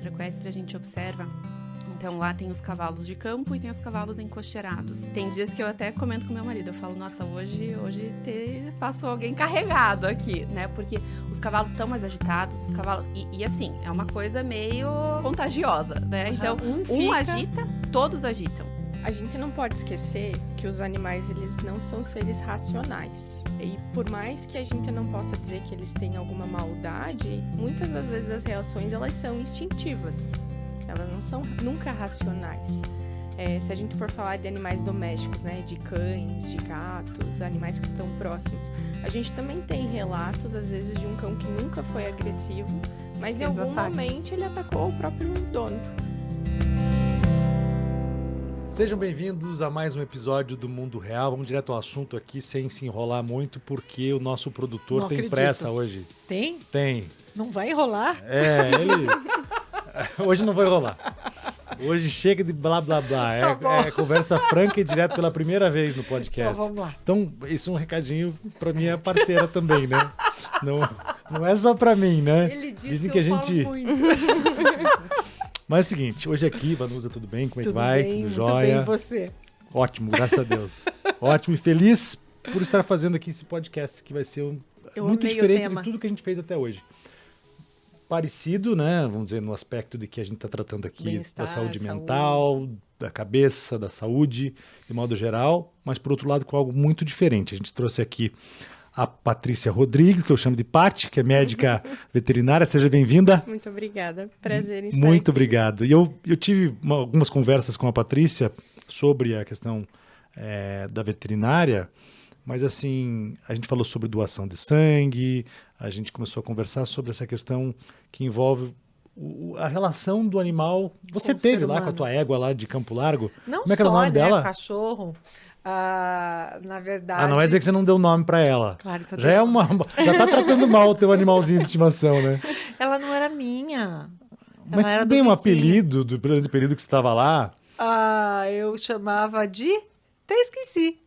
centro equestre a gente observa. Então lá tem os cavalos de campo e tem os cavalos encocheirados. Tem dias que eu até comento com meu marido, eu falo, nossa, hoje passou alguém carregado aqui, né? Porque os cavalos estão mais agitados, os cavalos... E assim, é uma coisa meio contagiosa, né? Então, um agita, todos agitam. A gente não pode esquecer que os animais, eles não são seres racionais. E por mais que a gente não possa dizer que eles têm alguma maldade, muitas das vezes as reações, elas são instintivas. Elas não são nunca racionais. Se a gente for falar de animais domésticos, né, de cães, de gatos, animais que estão próximos, a gente também tem relatos, às vezes, de um cão que nunca foi agressivo, mas em algum momento ele atacou o próprio dono. Sejam bem-vindos a mais um episódio do Mundo Real. Vamos direto ao assunto aqui, sem se enrolar muito, porque o nosso produtor Não tem acredito. pressa hoje. Tem? Tem. Não vai enrolar? Ele... Hoje não vai rolar. Hoje chega de blá, blá, blá. É conversa franca e direto pela primeira vez no podcast. Então, vamos lá. Então, isso é um recadinho para minha parceira também, né? Não é só para mim, né? Ele disse Dizem que a eu gente... falo muito. Mas é o seguinte, hoje aqui, Vanusa, tudo bem? Como é que vai? Bem, Tudo muito jóia? bem, e você? Ótimo, graças a Deus. Ótimo e feliz por estar fazendo aqui esse podcast, que vai ser muito diferente de tudo que a gente fez até hoje. Parecido, né? Vamos dizer, no aspecto de que a gente está tratando aqui Bem-estar, da saúde mental, da cabeça, da saúde, de modo geral, mas por outro lado com algo muito diferente. A gente trouxe aqui a Patrícia Rodrigues, que eu chamo de Pati, que é médica veterinária. Seja bem-vinda. Muito obrigada. Prazer em estar Muito aqui. obrigado. E eu tive algumas conversas com a Patrícia sobre a questão da veterinária, mas assim, a gente falou sobre doação de sangue, a gente começou a conversar sobre essa questão que envolve a relação do animal. Você Com o teve ser lá com a humano. tua égua lá de Campo Largo? Não Como é que era o só, nome dela? O cachorro, na verdade... Não vai dizer que você não deu nome pra ela. Claro que eu Já dei é nome. já tá tratando mal o teu animalzinho de estimação, né? Ela não era minha. Mas Ela era tudo do bem, um vizinho. apelido do período que você estava lá. Eu chamava de... Até esqueci.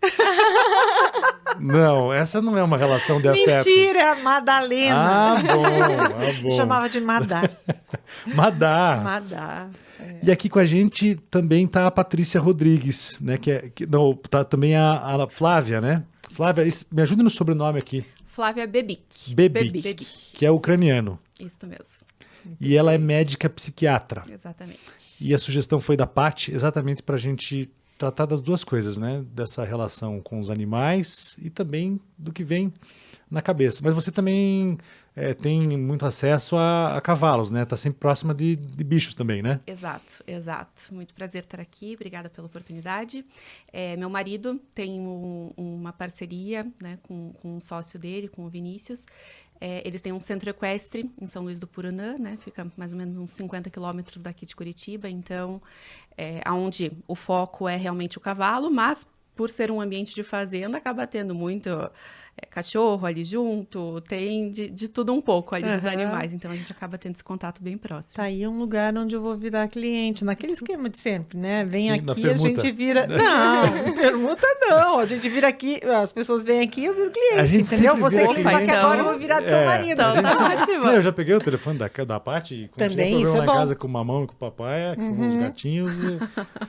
Não, essa não é uma relação de afeto. Mentira, era Madalena. Bom. Chamava de Madá. Madá. Madá. E aqui com a gente também tá a Patrícia Rodrigues, né? Tá também a Flávia, né? Flávia, me ajuda no sobrenome aqui. Flávia Bebic. Bebic, que é ucraniano. Isso mesmo, E ela é médica psiquiatra. exatamente. E a sugestão foi da Paty exatamente para a gente tratar das duas coisas, né? Dessa relação com os animais e também do que vem na cabeça. Mas você também tem muito acesso a cavalos, né? Tá sempre próxima de bichos também, né? Exato. Muito prazer estar aqui, obrigada pela oportunidade. Meu marido tem uma parceria, né, com um sócio dele, com o Vinícius. Eles têm um centro equestre em São Luís do Purunã, né? Fica mais ou menos uns 50 quilômetros daqui de Curitiba. Então, onde o foco é realmente o cavalo, mas por ser um ambiente de fazenda, acaba tendo muito cachorro ali junto, tem de tudo um pouco ali dos animais. Então, a gente acaba tendo esse contato bem próximo. Tá aí um lugar onde eu vou virar cliente, naquele esquema de sempre, né? Vem Sim, na aqui, a permuta. gente vira... Não, permuta não. A gente vira aqui, as pessoas vêm aqui, eu viro cliente, A gente entendeu? sempre Você vira cliente, só que cliente. agora eu vou virar do seu marido. Então, tá ótimo. Não, eu já peguei o telefone da Paty e quando Também, tiver isso problema é lá em bom. casa com o mamão e com o papai, que são os gatinhos,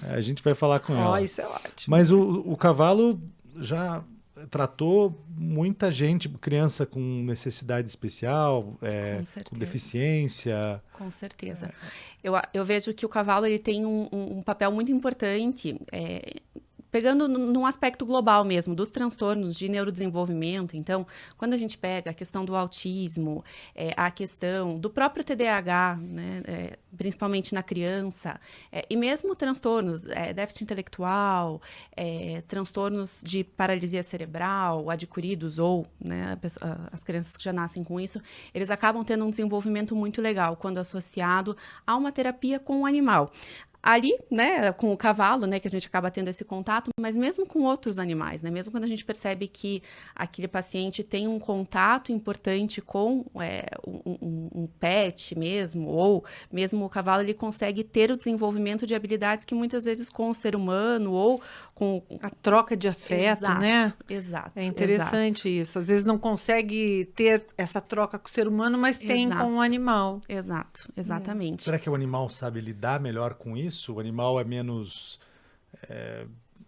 a gente vai falar com ela. Isso é ótimo. Mas o cavalo já tratou muita gente, criança com necessidade especial, Com certeza. com deficiência. Com certeza. Eu vejo que o cavalo ele tem um papel muito importante, pegando num aspecto global mesmo, dos transtornos de neurodesenvolvimento. Então, quando a gente pega a questão do autismo, a questão do próprio TDAH, né, principalmente na criança, e mesmo transtornos, déficit intelectual, transtornos de paralisia cerebral, adquiridos ou, né, as crianças que já nascem com isso, eles acabam tendo um desenvolvimento muito legal quando associado a uma terapia com o animal. ali, né, com o cavalo, né, que a gente acaba tendo esse contato, mas mesmo com outros animais, né, mesmo quando a gente percebe que aquele paciente tem um contato importante com um pet mesmo, ou mesmo o cavalo, ele consegue ter o desenvolvimento de habilidades que muitas vezes com o ser humano ou com... A troca de afeto, Exato, né? Exato. É interessante isso. Às vezes não consegue ter essa troca com o ser humano, mas tem Exato. com o animal. Exato, exatamente. Será que o animal sabe lidar melhor com isso? O animal é menos,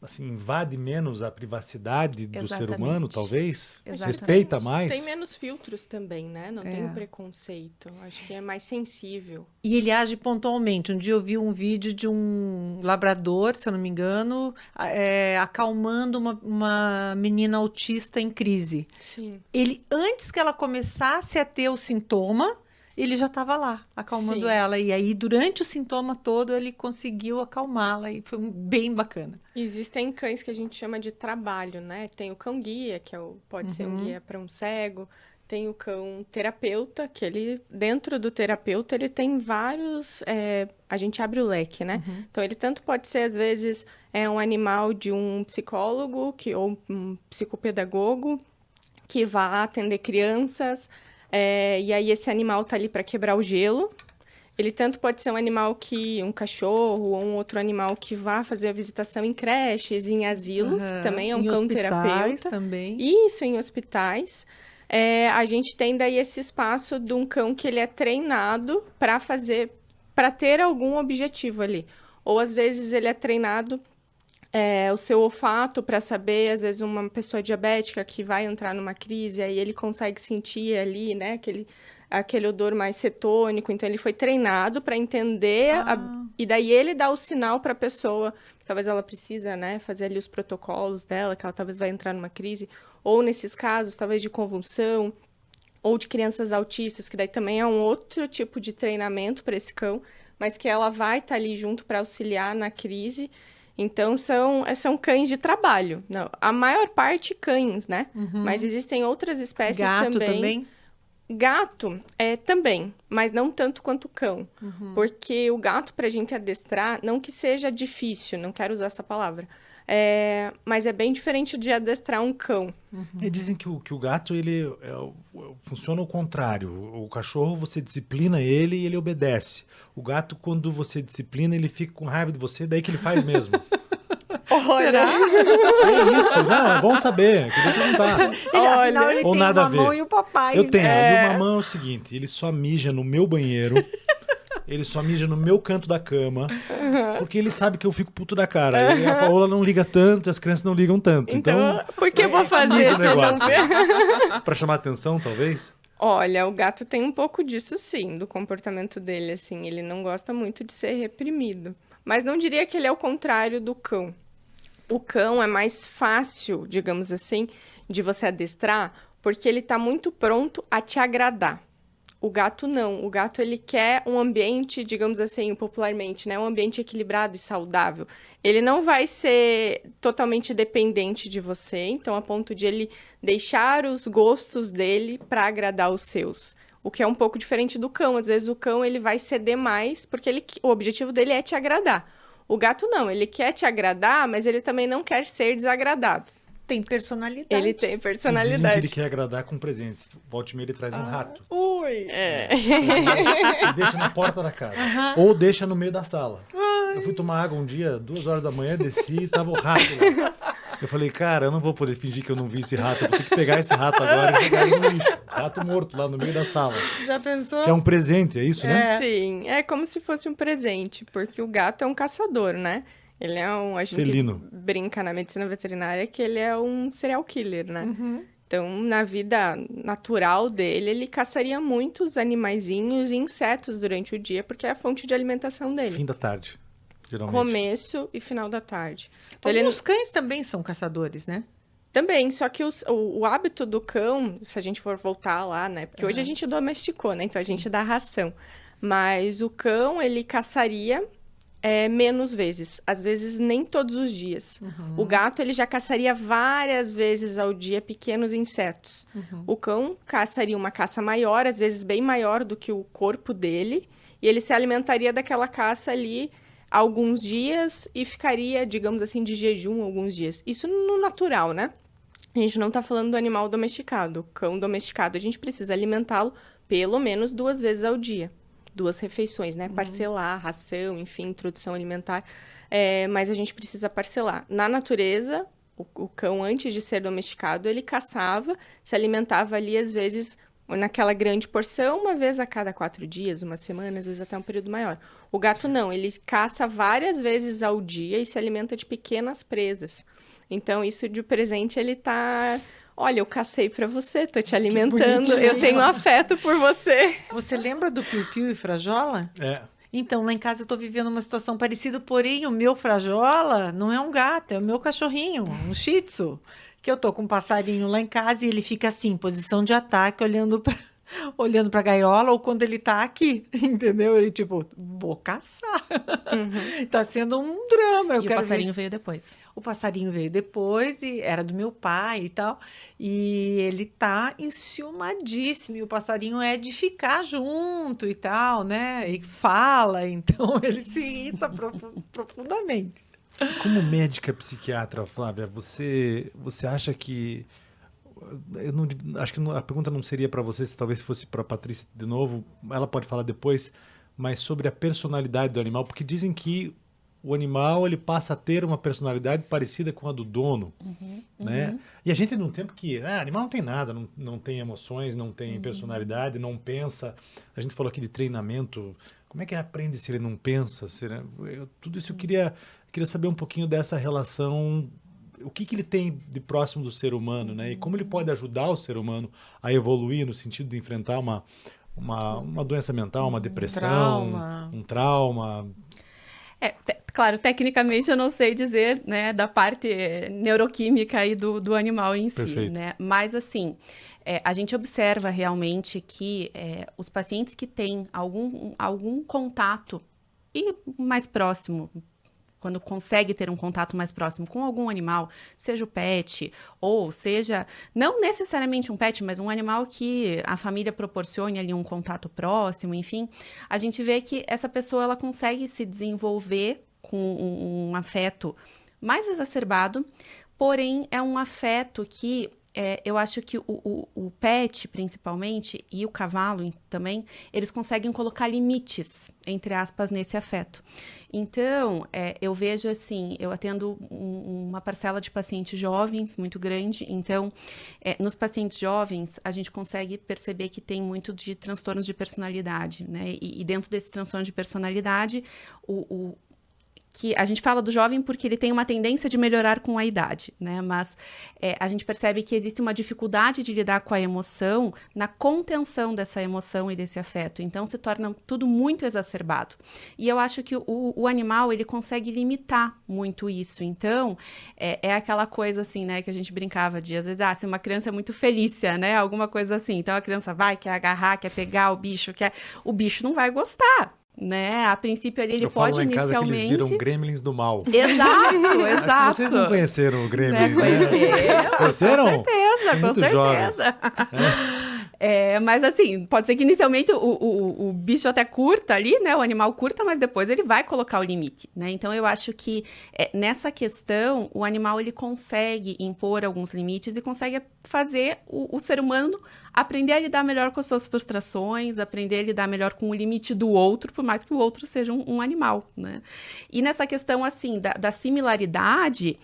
assim, invade menos a privacidade do ser Exatamente. humano, talvez? Exatamente. Respeita mais? Tem menos filtros também, né? Não tem o preconceito. Acho que é mais sensível. E ele age pontualmente. Um dia eu vi um vídeo de um labrador, se eu não me engano, acalmando uma menina autista em crise. Sim. Ele, antes que ela começasse a ter o sintoma, ele já estava lá, acalmando Sim. ela. E aí, durante o sintoma todo, ele conseguiu acalmá-la. E foi bem bacana. Existem cães que a gente chama de trabalho, né? Tem o cão guia, que pode ser um guia para um cego. Tem o cão terapeuta, que ele, dentro do terapeuta, ele tem vários... a gente abre o leque, né? Então, ele tanto pode ser, às vezes, um animal de um psicólogo ou um psicopedagogo que vá atender crianças. E aí, esse animal tá ali para quebrar o gelo. Ele tanto pode ser um animal um cachorro ou um outro animal que vá fazer a visitação em creches, em asilos, que também é um cão terapeuta. Também. Isso, em hospitais. A gente tem daí esse espaço de um cão que ele é treinado para ter algum objetivo ali. Ou às vezes ele é treinado o seu olfato para saber, às vezes, uma pessoa diabética que vai entrar numa crise, aí ele consegue sentir ali, né, aquele odor mais cetônico. Então, ele foi treinado para entender, e daí ele dá o sinal para a pessoa, que talvez ela precisa, né, fazer ali os protocolos dela, que ela talvez vai entrar numa crise, ou nesses casos, talvez de convulsão, ou de crianças autistas, que daí também é um outro tipo de treinamento para esse cão, mas que ela vai estar ali junto para auxiliar na crise. Então, são cães de trabalho. Não, a maior parte cães, né? Mas existem outras espécies Gato também? Gato também, mas não tanto quanto o cão. Porque o gato, pra gente adestrar, não que seja difícil, não quero usar essa palavra, mas é bem diferente de adestrar um cão. Dizem que o gato, ele funciona ao contrário. O cachorro, você disciplina ele e ele obedece. O gato, quando você disciplina, ele fica com raiva de você, daí que ele faz mesmo. Olha, É isso, não, é bom saber, queria perguntar. Afinal, ele Ou tem nada o a ver. mamão e o papai. Eu tenho, né? e o mamão é o seguinte, ele só mija no meu banheiro, ele só mija no meu canto da cama, porque ele sabe que eu fico puto da cara. E a Paola não liga tanto, as crianças não ligam tanto. então, por que eu vou fazer muito se eu não negócio. ver? Pra chamar atenção, talvez? Olha, o gato tem um pouco disso, sim, do comportamento dele, assim. Ele não gosta muito de ser reprimido. Mas não diria que ele é o contrário do cão. O cão é mais fácil, digamos assim, de você adestrar, porque ele está muito pronto a te agradar. O gato não. O gato, ele quer um ambiente, digamos assim, popularmente, né? Um ambiente equilibrado e saudável. Ele não vai ser totalmente dependente de você, então, a ponto de ele deixar os gostos dele para agradar os seus. O que é um pouco diferente do cão. Às vezes, o cão, ele vai ceder mais, porque o objetivo dele é te agradar. O gato, não. Ele quer te agradar, mas ele também não quer ser desagradado. Tem personalidade. Ele tem Dizem que personalidade. ele quer agradar com presentes. Volte e meia, ele traz um rato. Ui! E deixa na porta da casa. Ou deixa no meio da sala. Eu fui tomar água um dia, 2 horas da manhã, desci e tava o rato lá. Eu falei, cara, eu não vou poder fingir que eu não vi esse rato. Eu vou ter que pegar esse rato agora e jogar ele no lixo. Rato morto lá no meio da sala. Já pensou? Que é um presente, é isso, né? Sim, é como se fosse um presente, porque o gato é um caçador, né? Ele é a gente Felino. brinca na medicina veterinária que ele é um serial killer, né? Então, na vida natural dele, ele caçaria muitos animaizinhos e insetos durante o dia, porque é a fonte de alimentação dele. Fim da tarde, geralmente. Começo e final da tarde. Então, ele Alguns cães também são caçadores, né? Também, só que o hábito do cão, se a gente for voltar lá, né? Porque hoje a gente domesticou, né? Então a gente dá ração. Mas o cão, ele caçaria menos vezes. Às vezes, nem todos os dias. O gato, ele já caçaria várias vezes ao dia pequenos insetos. O cão caçaria uma caça maior, às vezes bem maior do que o corpo dele. E ele se alimentaria daquela caça ali alguns dias e ficaria, digamos assim, de jejum alguns dias. Isso no natural, né? A gente não tá falando do animal domesticado. O cão domesticado, a gente precisa alimentá-lo pelo menos 2 vezes ao dia. 2 refeições, né? Parcelar, ração, enfim, introdução alimentar. Mas a gente precisa parcelar. Na natureza, o cão, antes de ser domesticado, ele caçava, se alimentava ali, às vezes, naquela grande porção, uma vez a cada 4 dias, uma semana, às vezes até um período maior. O gato não, ele caça várias vezes ao dia e se alimenta de pequenas presas. Então, isso de presente, ele tá... Olha, eu cacei pra você, tô te alimentando, eu tenho afeto por você. Você lembra do Piu Piu e Frajola? É. Então, lá em casa eu tô vivendo uma situação parecida, porém o meu Frajola não é um gato, é o meu cachorrinho, um Shih Tzu, que eu tô com um passarinho lá em casa e ele fica assim, em posição de ataque, olhando pra gaiola, ou quando ele tá aqui, entendeu? Ele tipo, vou caçar. Tá sendo um drama. E o passarinho veio depois. O passarinho veio depois e era do meu pai e tal. E ele tá enciumadíssimo. E o passarinho é de ficar junto e tal, né? E fala, então ele se irrita profundamente. Como médica psiquiatra, Flávia, você acha que... Eu não, acho que a pergunta não seria para você, se talvez fosse para a Patrícia de novo, ela pode falar depois, mas sobre a personalidade do animal, porque dizem que o animal ele passa a ter uma personalidade parecida com a do dono, né? E a gente num tempo que animal não tem nada, não tem emoções, não tem personalidade, não pensa. A gente falou aqui de treinamento, como é que aprende se ele não pensa? Tudo isso eu queria saber um pouquinho dessa relação. O que ele tem de próximo do ser humano, né? E como ele pode ajudar o ser humano a evoluir no sentido de enfrentar uma doença mental, uma depressão, um trauma. Claro, tecnicamente eu não sei dizer, né, da parte neuroquímica aí do animal em si, Perfeito. né? Mas assim, a gente observa realmente que os pacientes que têm algum contato e mais próximo, quando consegue ter um contato mais próximo com algum animal, seja o pet, ou seja, não necessariamente um pet, mas um animal que a família proporcione ali um contato próximo, enfim, a gente vê que essa pessoa ela consegue se desenvolver com um afeto mais exacerbado, porém é um afeto que eu acho que o pet, principalmente, e o cavalo também, eles conseguem colocar limites, entre aspas, nesse afeto. Então, eu vejo assim, eu atendo uma parcela de pacientes jovens muito grande, então, nos pacientes jovens, a gente consegue perceber que tem muito de transtornos de personalidade, né? E dentro desse transtorno de personalidade, que a gente fala do jovem porque ele tem uma tendência de melhorar com a idade, né? Mas a gente percebe que existe uma dificuldade de lidar com a emoção na contenção dessa emoção e desse afeto. Então, se torna tudo muito exacerbado. E eu acho que o animal, ele consegue limitar muito isso. Então, é aquela coisa assim, né? Que a gente brincava de, às vezes, se uma criança é muito felícia, né? Alguma coisa assim. Então, a criança quer agarrar, quer pegar o bicho não vai gostar. Né? A princípio ali ele pode lá em casa inicialmente... que eles viram gremlins do mal. Exato. Acho que vocês não conheceram o gremlins, né? Conheceram? Com certeza. Mas assim, pode ser que inicialmente o bicho até curta ali, né? O animal curta, mas depois ele vai colocar o limite, né? Então eu acho que nessa questão o animal ele consegue impor alguns limites e consegue fazer o ser humano aprender a lidar melhor com as suas frustrações, aprender a lidar melhor com o limite do outro, por mais que o outro seja um animal, né? E nessa questão, assim, da similaridade,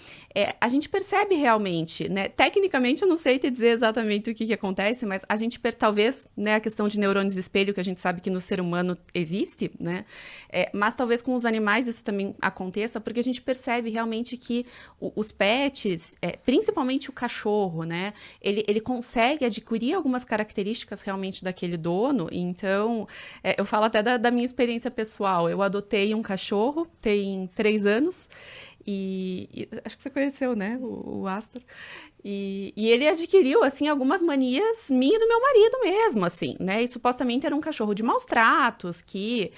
a gente percebe realmente, né? Tecnicamente, eu não sei te dizer exatamente o que acontece, mas a gente, talvez, né, a questão de neurônios espelho, que a gente sabe que no ser humano existe, né? Mas talvez com os animais isso também aconteça, porque a gente percebe realmente que os pets, principalmente o cachorro, né? Ele consegue adquirir algumas características realmente daquele dono. Então, eu falo até da minha experiência pessoal. Eu adotei um cachorro, tem 3 anos, e acho que você conheceu, né, o Astor. E ele adquiriu, assim, algumas manias minha e do meu marido mesmo, assim, né? E supostamente era um cachorro de maus tratos, que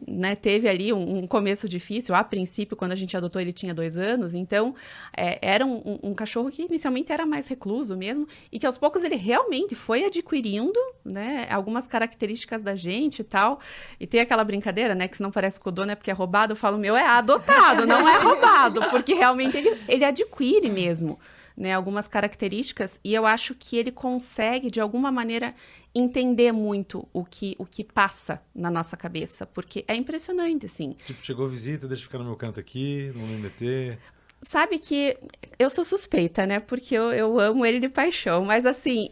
né, teve ali um começo difícil. A princípio, quando a gente adotou, ele tinha 2 anos. Então, era um cachorro que inicialmente era mais recluso mesmo. E que aos poucos ele realmente foi adquirindo, né, algumas características da gente e tal. E tem aquela brincadeira, né, que se não parece com o dono é porque é roubado. Eu falo, meu, é adotado, não é roubado. Porque realmente ele adquire mesmo, né, algumas características, e eu acho que ele consegue, de alguma maneira, entender muito o que passa na nossa cabeça, porque é impressionante, assim. Tipo, chegou visita, deixa eu ficar no meu canto aqui, não me meter. Sabe que eu sou suspeita, né, porque eu amo ele de paixão, mas assim,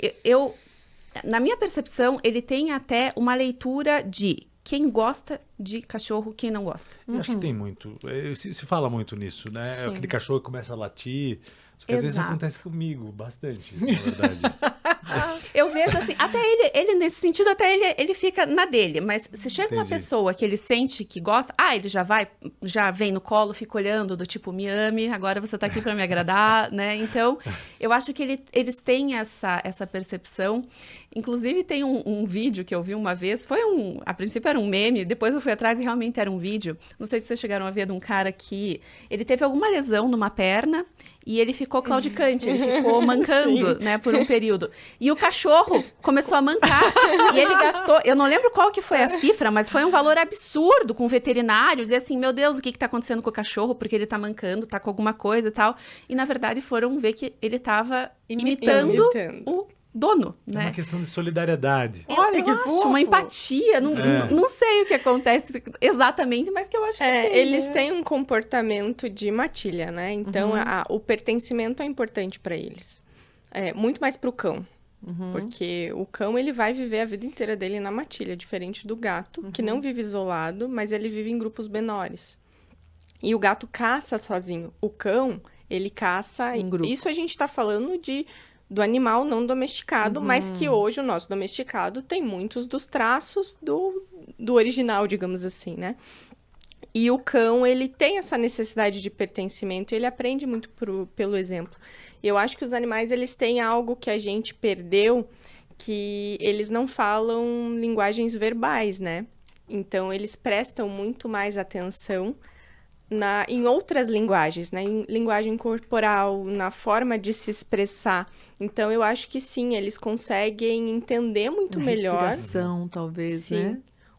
na minha percepção, ele tem até uma leitura de quem gosta de cachorro, quem não gosta. Eu acho que tem muito, se fala muito nisso, né? Sim. Aquele cachorro que começa a latir, só que às vezes Exato. acontece comigo, bastante, isso, na verdade. Eu vejo assim, até ele nesse sentido, até ele fica na dele, mas se chega uma Entendi. pessoa que ele sente que gosta, ele já vem no colo, fica olhando do tipo, me ame, agora você tá aqui para me agradar, né? Então, eu acho que eles têm essa percepção. Inclusive, tem um vídeo que eu vi uma vez, a princípio era um meme, depois eu fui atrás e realmente era um vídeo. Não sei se vocês chegaram a ver de um cara que ele teve alguma lesão numa perna e ele ficou claudicante, ele ficou mancando, né, por um período. E o cachorro começou a mancar. E ele gastou, eu não lembro qual que foi a cifra, mas foi um valor absurdo com veterinários. E assim, meu Deus, o que tá acontecendo com o cachorro? Porque ele tá mancando, tá com alguma coisa e tal. E na verdade foram ver que ele tava imitando o dono, É né? uma questão de solidariedade. Olha que Eu acho fofo. uma empatia, não sei o que acontece exatamente, mas que eu acho que tem, Eles né? têm um comportamento de matilha, né? Então, o pertencimento é importante para eles. Muito mais pro cão. Porque o cão, ele vai viver a vida inteira dele na matilha, diferente do gato, que não vive isolado, mas ele vive em grupos menores. E o gato caça sozinho. O cão, ele caça... Em grupo. Isso a gente tá falando do animal não domesticado, mas que hoje o nosso domesticado tem muitos dos traços do original, digamos assim, né? E o cão, ele tem essa necessidade de pertencimento, ele aprende muito pelo exemplo. E eu acho que os animais, eles têm algo que a gente perdeu, que eles não falam linguagens verbais, né? Então, eles prestam muito mais atenção em outras linguagens, né? Em linguagem corporal, na forma de se expressar. Então, eu acho que sim, eles conseguem entender muito melhor. Respiração, talvez, Sim. né?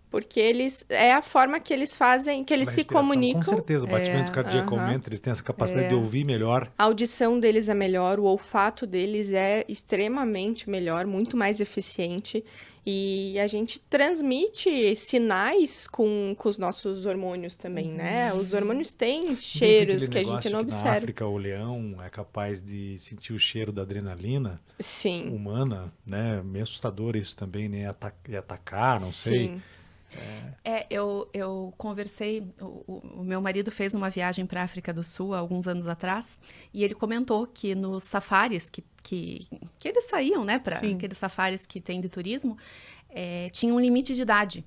Porque é a forma que eles fazem, que eles Uma se respiração, comunicam. Com certeza, o batimento cardíaco aumenta, eles têm essa capacidade de ouvir melhor. A audição deles é melhor, o olfato deles é extremamente melhor, muito mais eficiente. E a gente transmite sinais com os nossos hormônios também, né? Os hormônios têm cheiros Aquele que a gente negócio não que observa. Na África, o leão é capaz de sentir o cheiro da adrenalina Sim, humana, né? Meio assustador isso também, né? E atacar, não sei. sim. Eu conversei, o meu marido fez uma viagem para a África do Sul há alguns anos atrás, e ele comentou que nos safaris que eles saíam, né, para Sim. aqueles safaris que tem de turismo, tinha um limite de idade,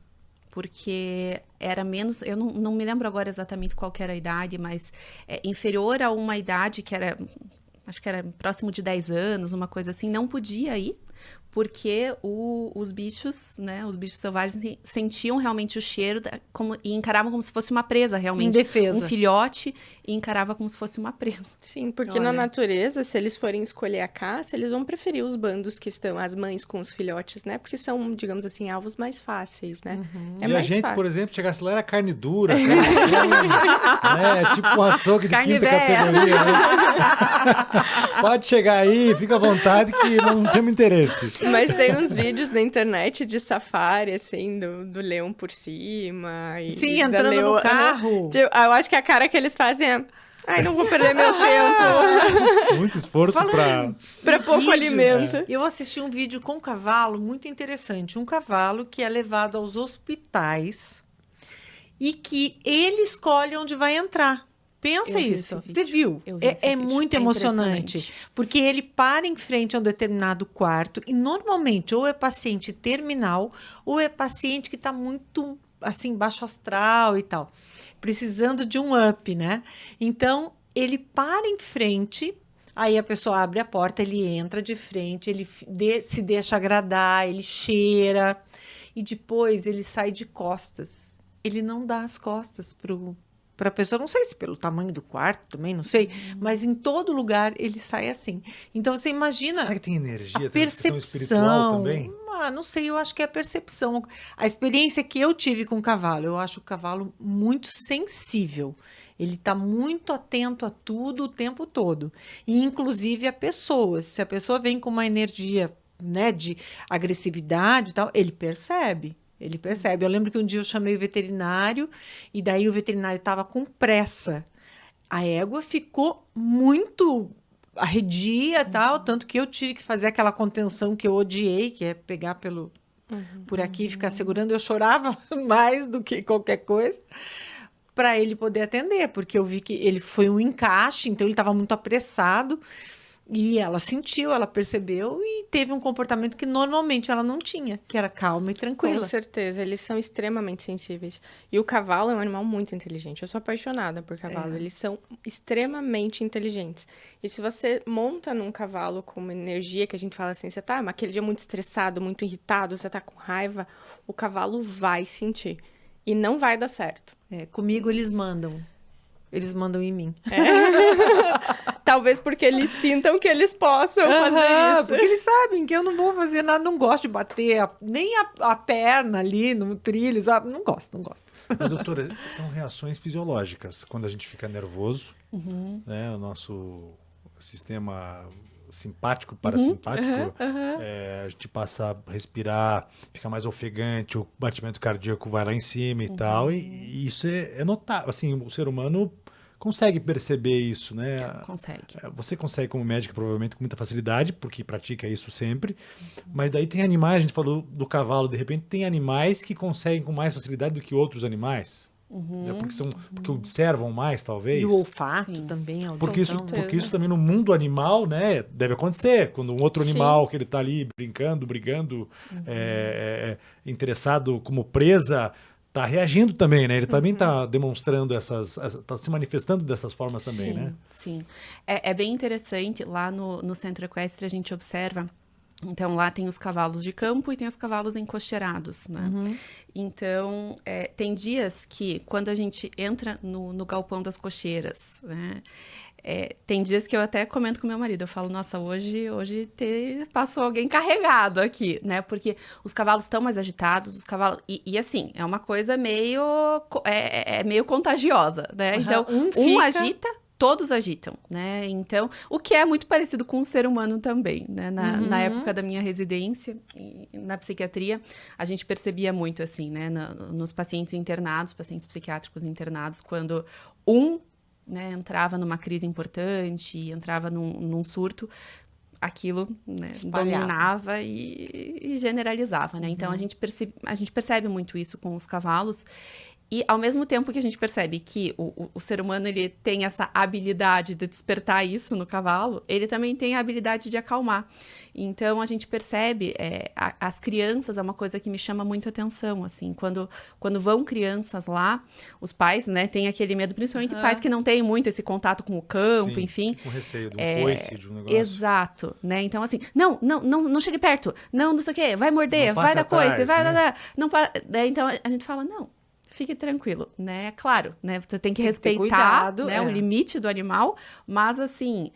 porque era menos, eu não me lembro agora exatamente qual que era a idade, mas inferior a uma idade que era, acho que era próximo de 10 anos, uma coisa assim, não podia ir, porque os bichos, né, os bichos selvagens sentiam realmente o cheiro e encaravam como se fosse uma presa, realmente. Indefesa. Um filhote e encarava como se fosse uma presa. Sim, porque na natureza, se eles forem escolher a caça, eles vão preferir os bandos que estão, as mães com os filhotes, né? Porque são, digamos assim, alvos mais fáceis, né? É E a mais gente, fácil. por exemplo, chegasse lá, era carne dura, né? Tipo um açougue de Carne quinta véia. categoria, né? Pode chegar aí, fica à vontade que não temos interesse. Mas tem uns vídeos na internet de safari, assim, do leão por cima. E Sim, da entrando no leoa, carro. né? Eu acho que a cara que eles fazem é... Ai, não vou perder meu tempo. Muito esforço para... Pra pouco Vídeo. alimento. Eu assisti um vídeo com um cavalo muito interessante. Um cavalo que é levado aos hospitais e que ele escolhe onde vai entrar. Pensa Eu vi isso. esse Você vídeo. viu? Eu vi esse É vídeo. muito É emocionante. impressionante. Porque ele para em frente a um determinado quarto e normalmente ou é paciente terminal ou é paciente que está muito assim baixo astral e tal, precisando de um up, né? Então ele para em frente Aí a pessoa abre a porta, ele entra de frente, ele se deixa agradar, ele cheira e depois ele sai de costas. Ele não dá as costas para a pessoa, não sei se pelo tamanho do quarto também, não sei, mas em todo lugar ele sai assim. Então você imagina Será que tem energia, a tem uma questão espiritual percepção. também? Não sei, eu acho que é a percepção. A experiência que eu tive com o cavalo, eu acho o cavalo muito sensível. Ele está muito atento a tudo o tempo todo. E, inclusive, a pessoas. Se a pessoa vem com uma energia, né, de agressividade e tal, ele percebe. Ele percebe. Eu lembro que um dia eu chamei o veterinário e daí o veterinário estava com pressa. A égua ficou muito arredia, tal, tanto que eu tive que fazer aquela contenção que eu odiei, que é pegar por aqui e ficar segurando. Eu chorava mais do que qualquer coisa para ele poder atender, porque eu vi que ele foi um encaixe, então ele estava muito apressado. E ela sentiu, ela percebeu e teve um comportamento que normalmente ela não tinha, que era calma e tranquila. Com certeza, eles são extremamente sensíveis. E o cavalo é um animal muito inteligente. Eu sou apaixonada por cavalo. Eles são extremamente inteligentes. E se você monta num cavalo com uma energia que a gente fala assim, você tá aquele dia muito estressado, muito irritado, você tá com raiva, o cavalo vai sentir. E não vai dar certo. Comigo eles mandam. Eles mandam em mim. Talvez porque eles sintam que eles possam fazer isso. Porque eles sabem que eu não vou fazer nada, não gosto de bater nem a perna ali no trilho, sabe? Não gosto. Mas, doutora, são reações fisiológicas. Quando a gente fica nervoso, né, o nosso sistema simpático, parasimpático, a gente passa a respirar, fica mais ofegante, o batimento cardíaco vai lá em cima e tal, e isso é notável. Assim, o ser humano consegue perceber isso, né? Consegue. Você consegue como médica, provavelmente, com muita facilidade, porque pratica isso sempre, mas daí tem animais, a gente falou do cavalo, de repente tem animais que conseguem com mais facilidade do que outros animais. Né? Porque observam mais, talvez. E o olfato Sim. também, a Porque audição. isso também no mundo animal, né, deve acontecer. Quando um outro animal que ele está ali brincando, brigando, interessado como presa, está reagindo também, né? Ele também está demonstrando está se manifestando dessas formas também, né? Sim. É bem interessante. Lá no Centro Equestre a gente observa. Então, lá tem os cavalos de campo e tem os cavalos encocheirados, né? Então, tem dias que, quando a gente entra no galpão das cocheiras, né? Tem dias que eu até comento com meu marido, eu falo, nossa, hoje passou alguém carregado aqui, né? Porque os cavalos estão mais agitados, os cavalos... E assim, é uma coisa meio contagiosa, né? Então, um agita... Todos agitam, né? Então, o que é muito parecido com o ser humano também, né? Na época da minha residência, na psiquiatria, a gente percebia muito, assim, né? Nos pacientes internados, pacientes psiquiátricos internados, quando né, entrava numa crise importante, entrava num surto, aquilo, né, dominava e generalizava, né? Então, a gente percebe muito isso com os cavalos. E, ao mesmo tempo que a gente percebe que o ser humano ele tem essa habilidade de despertar isso no cavalo, ele também tem a habilidade de acalmar. Então, a gente percebe, as crianças é uma coisa que me chama muito atenção, assim, quando vão crianças lá, os pais, né, têm aquele medo, principalmente pais que não têm muito esse contato com o campo, Sim, enfim. com receio de um coice, de um negócio. Exato, né, então assim, não chegue perto, não sei o quê, vai morder, Não vai dar passe coice, atrás, vai né? não então a gente fala, não. Fique tranquilo, né? Claro, né? Você tem que respeitar, cuidado, né, o limite do animal, mas assim,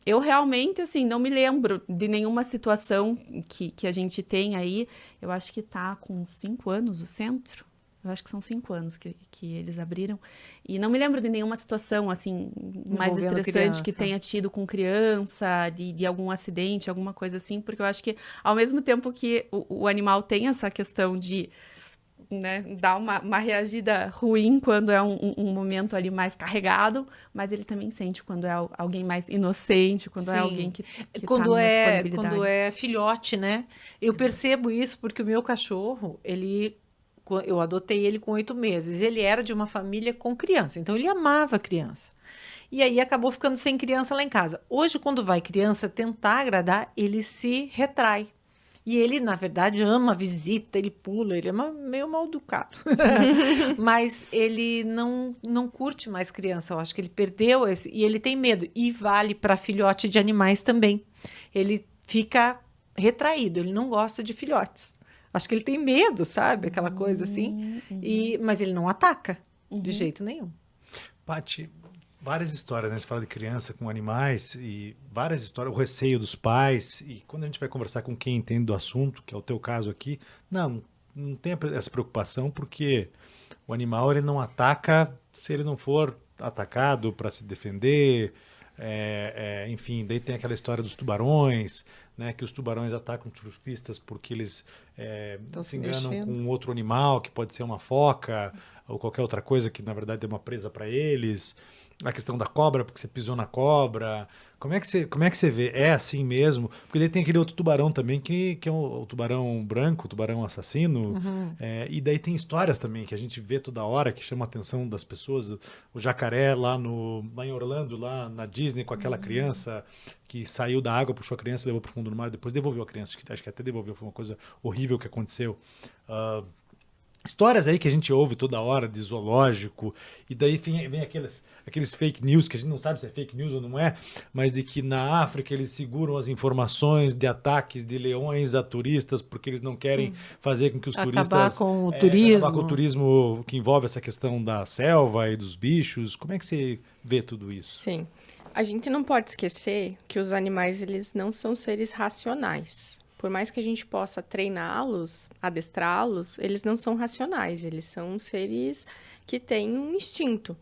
eu realmente assim não me lembro de nenhuma situação que a gente tem aí. Eu acho que tá com 5 anos o centro. Eu acho que são 5 anos que eles abriram. E não me lembro de nenhuma situação, assim, mais Envolvendo estressante criança. que tenha tido com criança, de algum acidente, alguma coisa assim. Porque eu acho que, ao mesmo tempo que o animal tem essa questão de, né, dar uma reagida ruim quando é um momento ali mais carregado, mas ele também sente quando é alguém mais inocente, quando é Sim. alguém que Quando tá numa disponibilidade. quando é filhote, né? Eu percebo isso porque o meu cachorro, eu adotei ele com 8 meses. Ele era de uma família com criança, então ele amava criança. E aí acabou ficando sem criança lá em casa. Hoje, quando vai criança tentar agradar, ele se retrai. E ele, na verdade, ama a visita, ele pula, ele é meio mal educado. Mas ele não curte mais criança, eu acho que ele perdeu esse, e ele tem medo. E vale para filhote de animais também. Ele fica retraído, ele não gosta de filhotes. Acho que ele tem medo, sabe? Aquela coisa assim. Mas ele não ataca, de jeito nenhum. Paty, várias histórias, né? A gente fala de criança com animais e várias histórias, o receio dos pais. E quando a gente vai conversar com quem entende do assunto, que é o teu caso aqui, não tem essa preocupação, porque o animal ele não ataca se ele não for atacado para se defender. Enfim, daí tem aquela história dos tubarões, né? Que os tubarões atacam surfistas porque eles se enganam com outro animal, que pode ser uma foca ou qualquer outra coisa que na verdade é uma presa para eles. A questão da cobra, porque você pisou na cobra. Como é que você vê? É assim mesmo? Porque daí tem aquele outro tubarão também, que é o tubarão branco, o tubarão assassino. E daí tem histórias também que a gente vê toda hora, que chama a atenção das pessoas. O jacaré lá em Orlando, lá na Disney, com aquela criança que saiu da água, puxou a criança, levou para o fundo do mar, depois devolveu a criança. Acho que até devolveu, foi uma coisa horrível que aconteceu. Histórias aí que a gente ouve toda hora de zoológico, e daí vem aqueles fake news, que a gente não sabe se é fake news ou não é, mas de que na África eles seguram as informações de ataques de leões a turistas, porque eles não querem fazer com que os turistas... Acabar com o turismo. Acabar com o turismo que envolve essa questão da selva e dos bichos. Como é que você vê tudo isso? Sim. A gente não pode esquecer que os animais, eles não são seres racionais. Por mais que a gente possa treiná-los, adestrá-los, eles não são racionais, eles são seres que têm um instinto.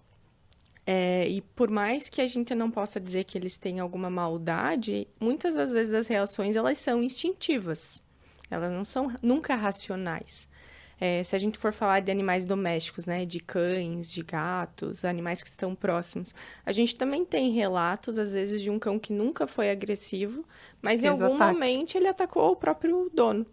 E por mais que a gente não possa dizer que eles têm alguma maldade, muitas das vezes as reações elas são instintivas, elas não são nunca racionais. Se a gente for falar de animais domésticos, né, de cães, de gatos, animais que estão próximos, a gente também tem relatos, às vezes, de um cão que nunca foi agressivo, mas em algum momento ele atacou o próprio dono.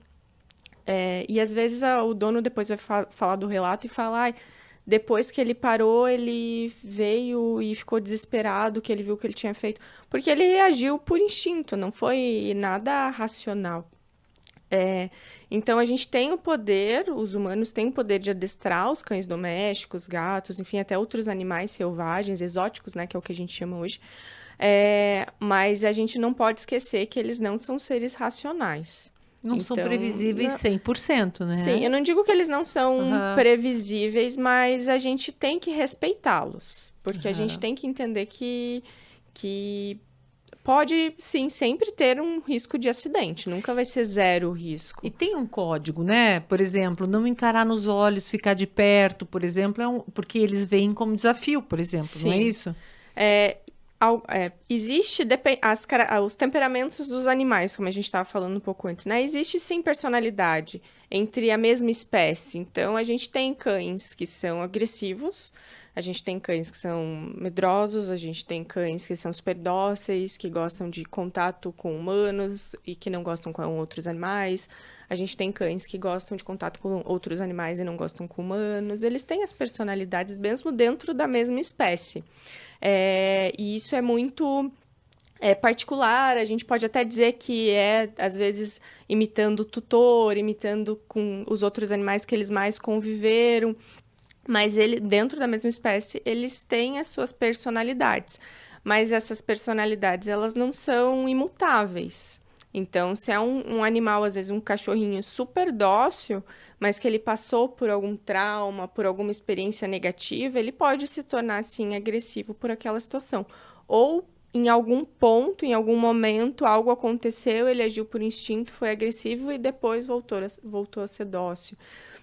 E às vezes o dono depois vai falar do relato e falar, depois que ele parou, ele veio e ficou desesperado, que ele viu o que ele tinha feito, porque ele reagiu por instinto, não foi nada racional. Então, a gente tem o poder, os humanos têm o poder de adestrar os cães domésticos, gatos, enfim, até outros animais selvagens, exóticos, né, que é o que a gente chama hoje. Mas a gente não pode esquecer que eles não são seres racionais. Não são previsíveis 100%, né? Sim, eu não digo que eles não são previsíveis, mas a gente tem que respeitá-los. Porque a gente tem que entender que pode, sim, sempre ter um risco de acidente. Nunca vai ser zero risco. E tem um código, né? Por exemplo, não encarar nos olhos, ficar de perto, por exemplo, porque eles veem como desafio, por exemplo, sim. Não é isso? Existe os temperamentos dos animais, como a gente estava falando um pouco antes, né? Existe, sim, personalidade entre a mesma espécie. Então, a gente tem cães que são agressivos, a gente tem cães que são medrosos, a gente tem cães que são super dóceis, que gostam de contato com humanos e que não gostam com outros animais. A gente tem cães que gostam de contato com outros animais e não gostam com humanos. Eles têm as personalidades mesmo dentro da mesma espécie. E isso é muito particular. A gente pode até dizer que às vezes, imitando o tutor, imitando com os outros animais que eles mais conviveram. Mas dentro da mesma espécie, eles têm as suas personalidades. Mas essas personalidades, elas não são imutáveis. Então, se é um animal, às vezes um cachorrinho super dócil, mas que ele passou por algum trauma, por alguma experiência negativa, ele pode se tornar, assim, agressivo por aquela situação. Ou, em algum ponto, em algum momento, algo aconteceu, ele agiu por instinto, foi agressivo e depois voltou a ser dócil.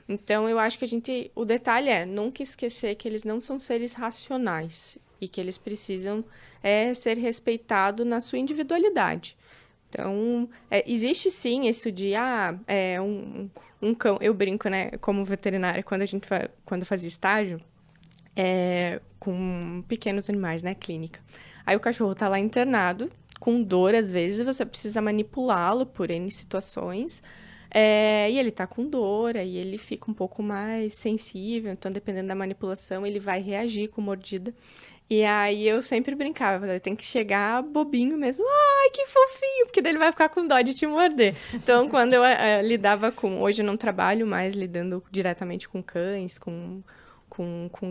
Então, eu acho que o detalhe é nunca esquecer que eles não são seres racionais e que eles precisam ser respeitados na sua individualidade. Então, existe sim isso de, um cão, eu brinco, né, como veterinária, quando eu fazia estágio, com pequenos animais, né, clínica. Aí o cachorro tá lá internado, com dor às vezes, você precisa manipulá-lo por N situações, E ele tá com dor, aí ele fica um pouco mais sensível, então dependendo da manipulação, ele vai reagir com mordida. E aí eu sempre brincava, tem que chegar bobinho mesmo, ai, que fofinho, porque daí ele vai ficar com dó de te morder. Então, quando eu lidava com... Hoje eu não trabalho mais lidando diretamente com cães, com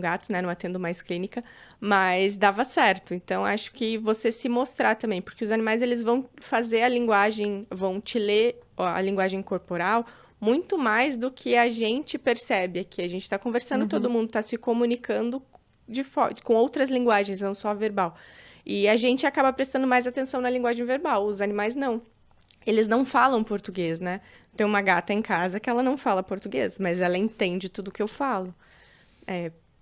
gatos, né? Não atendo mais clínica, mas dava certo. Então, acho que você se mostrar também, porque os animais, eles vão fazer a linguagem, vão te ler a linguagem corporal muito mais do que a gente percebe aqui. A gente está conversando, todo mundo está se comunicando com outras linguagens, não só verbal. E a gente acaba prestando mais atenção na linguagem verbal, os animais não. Eles não falam português, né? Tem uma gata em casa que ela não fala português, mas ela entende tudo que eu falo.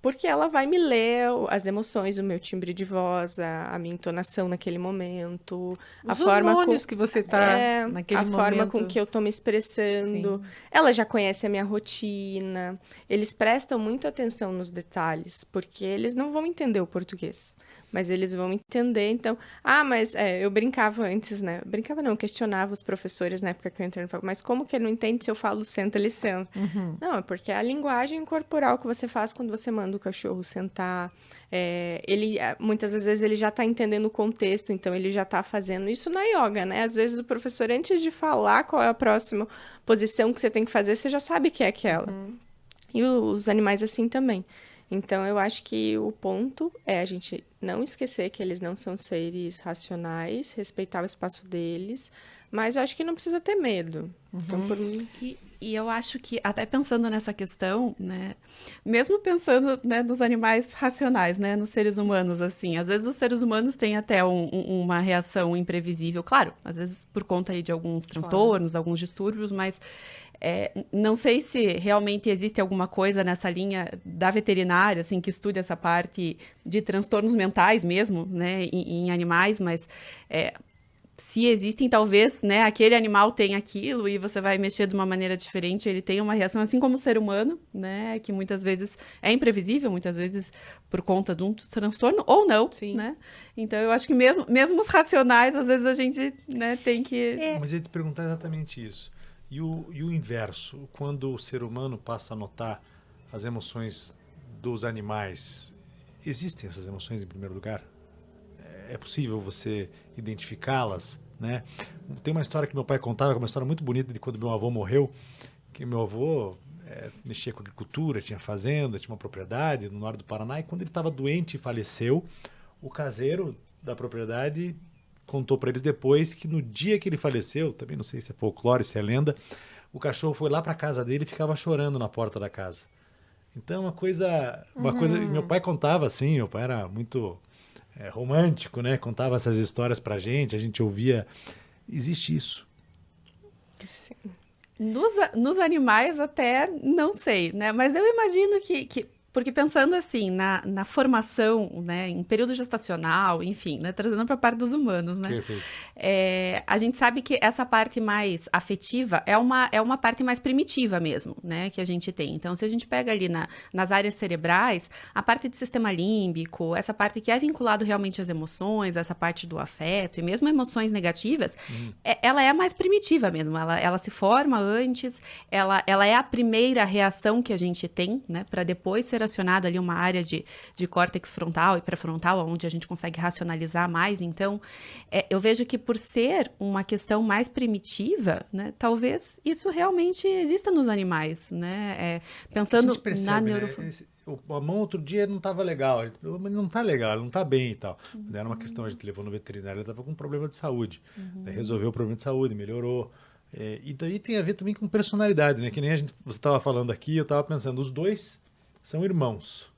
Porque ela vai me ler as emoções, o meu timbre de voz, a minha entonação naquele momento, Os hormônios que você tá naquele momento. A forma com que eu tô me expressando. Sim. Ela já conhece a minha rotina. Eles prestam muito atenção nos detalhes, porque eles não vão entender o português. Mas eles vão entender, então... mas eu brincava antes, né? Brincava não, eu questionava os professores na época que eu entrei no faculdade. Mas como que ele não entende se eu falo senta, ele senta? Não, é porque é a linguagem corporal que você faz quando você manda o cachorro sentar. Ele, muitas das vezes, ele já está entendendo o contexto, então ele já está fazendo isso na yoga, né? Às vezes o professor, antes de falar qual é a próxima posição que você tem que fazer, você já sabe que é aquela. E os animais assim também. Então, eu acho que o ponto é a gente não esquecer que eles não são seres racionais, respeitar o espaço deles, mas eu acho que não precisa ter medo. Então, por mim... E eu acho que, até pensando nessa questão, né, mesmo pensando, né, nos animais racionais, né, nos seres humanos, assim, às vezes os seres humanos têm até uma reação imprevisível, claro, às vezes por conta aí de alguns transtornos, alguns distúrbios, mas... não sei se realmente existe alguma coisa nessa linha da veterinária, assim, que estude essa parte de transtornos mentais mesmo, né, em animais, mas se existem, talvez, né, aquele animal tem aquilo e você vai mexer de uma maneira diferente, ele tem uma reação, assim como o ser humano, né, que muitas vezes é imprevisível, muitas vezes por conta de um transtorno, ou não, Sim. né? Então, eu acho que mesmo os racionais, às vezes a gente, né, tem que... Mas eu ia te perguntar exatamente isso. E o inverso, quando o ser humano passa a notar as emoções dos animais, existem essas emoções em primeiro lugar? É possível você identificá-las, né? Tem uma história que meu pai contava, uma história muito bonita de quando meu avô morreu, que meu avô mexia com agricultura, tinha fazenda, tinha uma propriedade no norte do Paraná, e quando ele estava doente e faleceu, o caseiro da propriedade contou para eles depois que no dia que ele faleceu, também não sei se é folclore, se é lenda, o cachorro foi lá para a casa dele e ficava chorando na porta da casa. Então, uma coisa... Meu pai contava assim, meu pai era muito romântico, né? Contava essas histórias pra gente, a gente ouvia. Existe isso. Sim. Nos animais até não sei, né? Mas eu imagino que porque pensando assim, na formação, né, em período gestacional, enfim, né, trazendo para a parte dos humanos, né? Perfeito. A gente sabe que essa parte mais afetiva é uma parte mais primitiva mesmo, né, que a gente tem. Então, se a gente pega ali nas áreas cerebrais, a parte de sistema límbico, essa parte que é vinculado realmente às emoções, essa parte do afeto, e mesmo emoções negativas, ela é mais primitiva mesmo, ela se forma antes, ela é a primeira reação que a gente tem, né, para depois ser acionado ali uma área de córtex frontal e pré-frontal, onde a gente consegue racionalizar mais. Então, eu vejo que por ser uma questão mais primitiva, né, talvez isso realmente exista nos animais, né? Pensando a gente percebe, na né? A mão outro dia não estava legal, mas não está legal, não está bem e tal. Era uma questão, a gente levou no veterinário, ele estava com um problema de saúde. Daí resolveu o problema de saúde, melhorou. E daí tem a ver também com personalidade, né? Que nem você estava falando aqui, eu estava pensando, os dois são irmãos,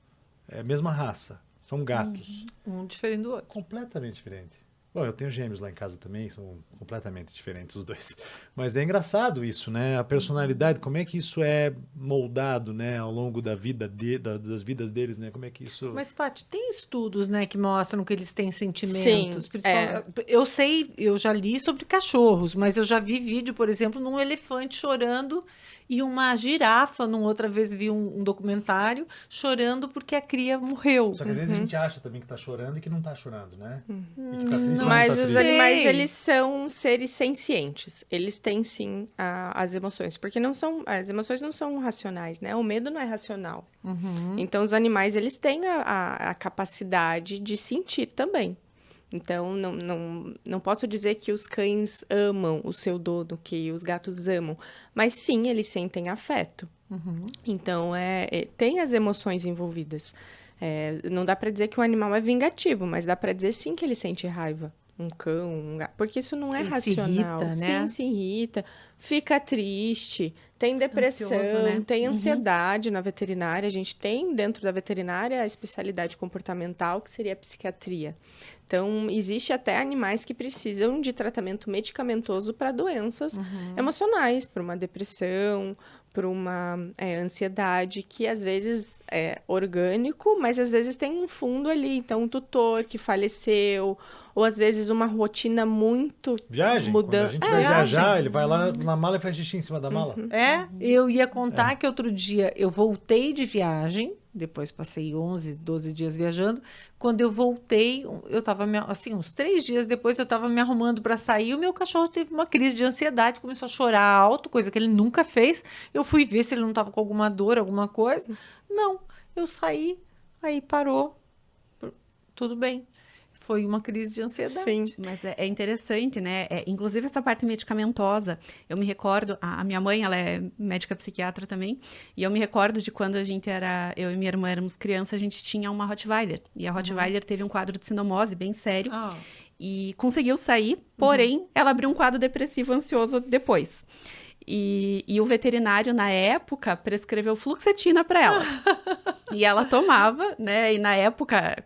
mesma raça, são gatos. Um diferente do outro. Completamente diferente. Bom, eu tenho gêmeos lá em casa também, são completamente diferentes os dois. Mas é engraçado isso, né? A personalidade, como é que isso é moldado, né, ao longo da vida das vidas deles, né? Como é que isso... Mas, Paty, tem estudos, né, que mostram que eles têm sentimentos. Sim, Eu sei, eu já li sobre cachorros, mas eu já vi vídeo, por exemplo, num elefante chorando E uma girafa, numa outra vez vi um documentário, chorando porque a cria morreu. Só que às vezes a gente acha também que tá chorando e que não tá chorando, né? E que tá triste, Mas não tá os triste. animais, Sei. eles são seres sencientes. Eles têm, sim, as emoções. Porque as emoções não são racionais, né? O medo não é racional. Então, os animais, eles têm a capacidade de sentir também. Então, não posso dizer que os cães amam o seu dono, que os gatos amam. Mas, sim, eles sentem afeto. Então, tem as emoções envolvidas. Não dá para dizer que o animal é vingativo, mas dá para dizer, sim, que ele sente raiva. Um cão, um gato. Porque isso não é Ele se racional. irrita, né? Sim, se irrita. Fica triste. Tem depressão, Ansioso, né? tem ansiedade na veterinária. A gente tem, dentro da veterinária, a especialidade comportamental, que seria a psiquiatria. Então, existe até animais que precisam de tratamento medicamentoso para doenças emocionais, para uma depressão, para uma ansiedade, que às vezes é orgânico, mas às vezes tem um fundo ali. Então, um tutor que faleceu, ou às vezes uma rotina muito Viagem? Quando a mudando. gente vai viajar, ele vai lá na mala e faz xixi em cima da mala. Eu ia contar que outro dia eu voltei de viagem, depois passei 11, 12 dias viajando. Quando eu voltei, eu estava, assim, uns 3 dias depois, eu estava me arrumando para sair, e o meu cachorro teve uma crise de ansiedade, começou a chorar alto, coisa que ele nunca fez. Eu fui ver se ele não estava com alguma dor, alguma coisa. Não, eu saí, aí parou, tudo bem. Foi uma crise de ansiedade. Sim. Mas é interessante, né? Inclusive essa parte medicamentosa. Eu me recordo, a minha mãe, ela é médica psiquiatra também, e eu me recordo de quando eu e minha irmã éramos crianças, a gente tinha uma Rottweiler. E a Rottweiler teve um quadro de sinomose bem sério e conseguiu sair, porém, ela abriu um quadro depressivo ansioso depois. E o veterinário, na época, prescreveu fluoxetina para ela. E ela tomava, né? E na época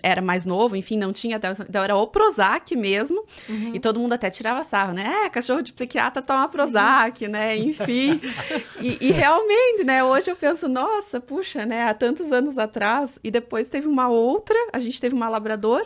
era mais novo, enfim, não tinha. Então era o Prozac mesmo. E todo mundo até tirava sarro, né? Cachorro de psiquiatra toma Prozac, né? Enfim. E realmente, né? Hoje eu penso, nossa, puxa, né? Há tantos anos atrás. E depois teve uma outra, a gente teve uma labrador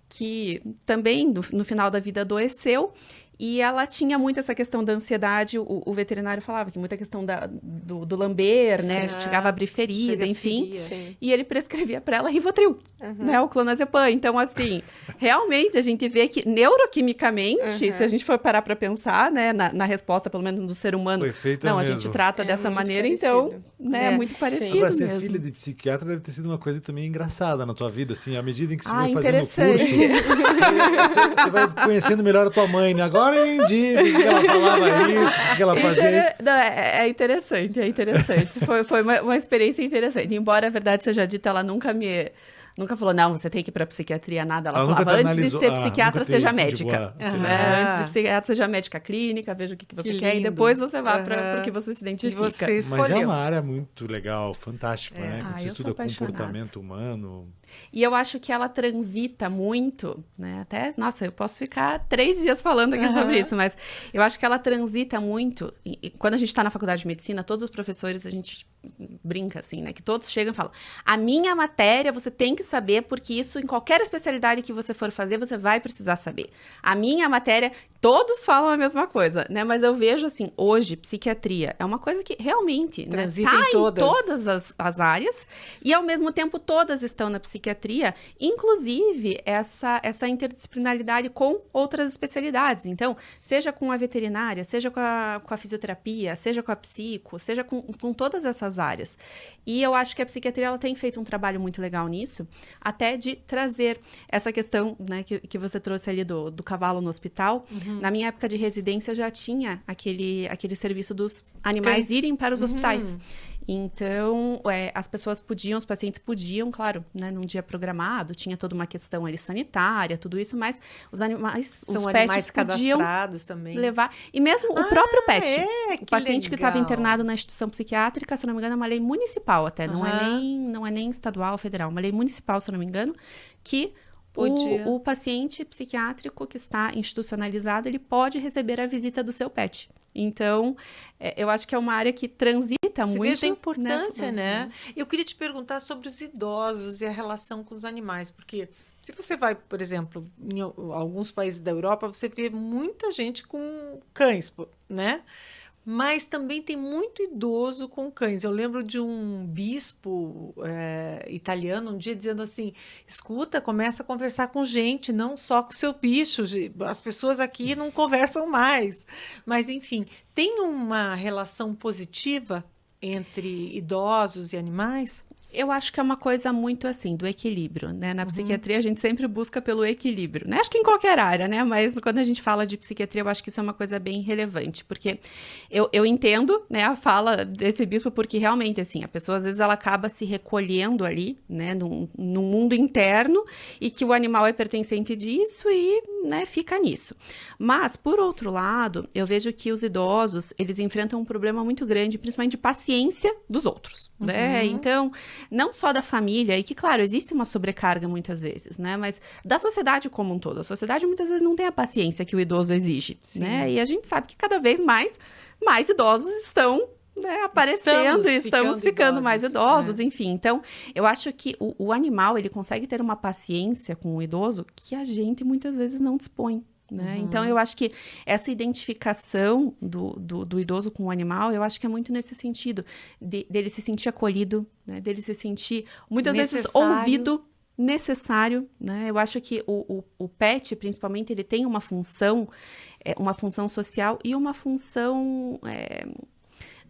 que também no final da vida adoeceu. E ela tinha muito essa questão da ansiedade, o veterinário falava que muita questão do lamber, né? A gente chegava a abrir ferida, enfim. Sim. E ele prescrevia para ela Rivotril, né? O clonazepam. Então, assim, realmente a gente vê que neuroquimicamente, se a gente for parar para pensar, né? Na resposta, pelo menos do ser humano, O efeito é não, a mesmo. gente trata dessa muito maneira, parecido. então, né? É, Muito sim. parecido Agora, ser mesmo. filha de psiquiatra deve ter sido uma coisa também engraçada na tua vida, assim, à medida em que você Ah, vai fazendo o interessante. curso, você vai conhecendo melhor a tua mãe, né? Agora eu entendi por que ela falava isso, por que ela fazia isso. Não, é interessante, é interessante. Foi uma experiência interessante. Embora a verdade seja dita, ela nunca falou, não, você tem que ir pra psiquiatria, nada. Ela Ela nunca falava, te antes de analisou- ser nunca psiquiatra, te seja incentivou médica. a ser Né? Antes de psiquiatra, seja médica clínica, veja o que você Que quer, e lindo. depois você vá para o que você se E identifica. você Mas escolheu. é uma área muito legal, fantástica, né? Quando Ah, você eu sou estuda apaixonada. comportamento humano. E eu acho que ela transita muito, né? Até, nossa, eu posso ficar 3 dias falando aqui sobre isso, mas eu acho que ela transita muito. E quando a gente está na faculdade de medicina, todos os professores, a gente brinca assim, né? Que todos chegam e falam: a minha matéria você tem que saber, porque isso em qualquer especialidade que você for fazer, você vai precisar saber. A minha matéria, todos falam a mesma coisa, né? Mas eu vejo assim, hoje, psiquiatria é uma coisa que realmente, né, Transita tá em todas. todas as áreas, e ao mesmo tempo todas estão na psiquiatria, inclusive essa interdisciplinaridade com outras especialidades. Então, seja com a veterinária, seja com a fisioterapia, seja com a psico, seja com todas essas áreas. E eu acho que a psiquiatria ela tem feito um trabalho muito legal nisso, até de trazer essa questão, né, que você trouxe ali do cavalo no hospital. Na minha época de residência já tinha aquele serviço dos animais Cães. irem para os hospitais. Então, os pacientes podiam, claro, né, num dia programado, tinha toda uma questão ali sanitária, tudo isso, mas os animais, São os animais pets podiam cadastrados também. levar. E mesmo o próprio pet. O paciente que estava legal. internado na instituição psiquiátrica, se não me engano, é uma lei municipal até, não é nem estadual ou federal, uma lei municipal, se não me engano, que Podia. o paciente psiquiátrico que está institucionalizado, ele pode receber a visita do seu pet. Então, eu acho que é uma área que transita Você muito. veja a importância, né? Uhum. Eu queria te perguntar sobre os idosos e a relação com os animais, porque se você vai, por exemplo, em alguns países da Europa, você vê muita gente com cães, né? Mas também tem muito idoso com cães. Eu lembro de um bispo italiano um dia dizendo assim: escuta, começa a conversar com gente, não só com o seu bicho. As pessoas aqui não conversam mais. Mas, enfim, tem uma relação positiva entre idosos e animais? Eu acho que é uma coisa muito assim, do equilíbrio, né? Na psiquiatria a gente sempre busca pelo equilíbrio, né? Acho que em qualquer área, né? Mas quando a gente fala de psiquiatria, eu acho que isso é uma coisa bem relevante, porque eu entendo, né, a fala desse bispo, porque realmente, assim, a pessoa às vezes ela acaba se recolhendo ali, né, num mundo interno, e que o animal é pertencente disso e, né, fica nisso. Mas, por outro lado, eu vejo que os idosos, eles enfrentam um problema muito grande, principalmente de paciência dos outros, né? Então, não só da família, e que, claro, existe uma sobrecarga muitas vezes, né? Mas da sociedade como um todo. A sociedade muitas vezes não tem a paciência que o idoso exige, né? E a gente sabe que cada vez mais idosos estão, né, aparecendo e estamos ficando mais idosos, enfim. Então, eu acho que o animal, ele consegue ter uma paciência com o idoso que a gente muitas vezes não dispõe. Né? Então, eu acho que essa identificação do idoso com o animal, eu acho que é muito nesse sentido, dele se sentir acolhido, né? Dele se sentir, muitas vezes, ouvido, necessário. Né? Eu acho que o pet, principalmente, ele tem uma função social e uma função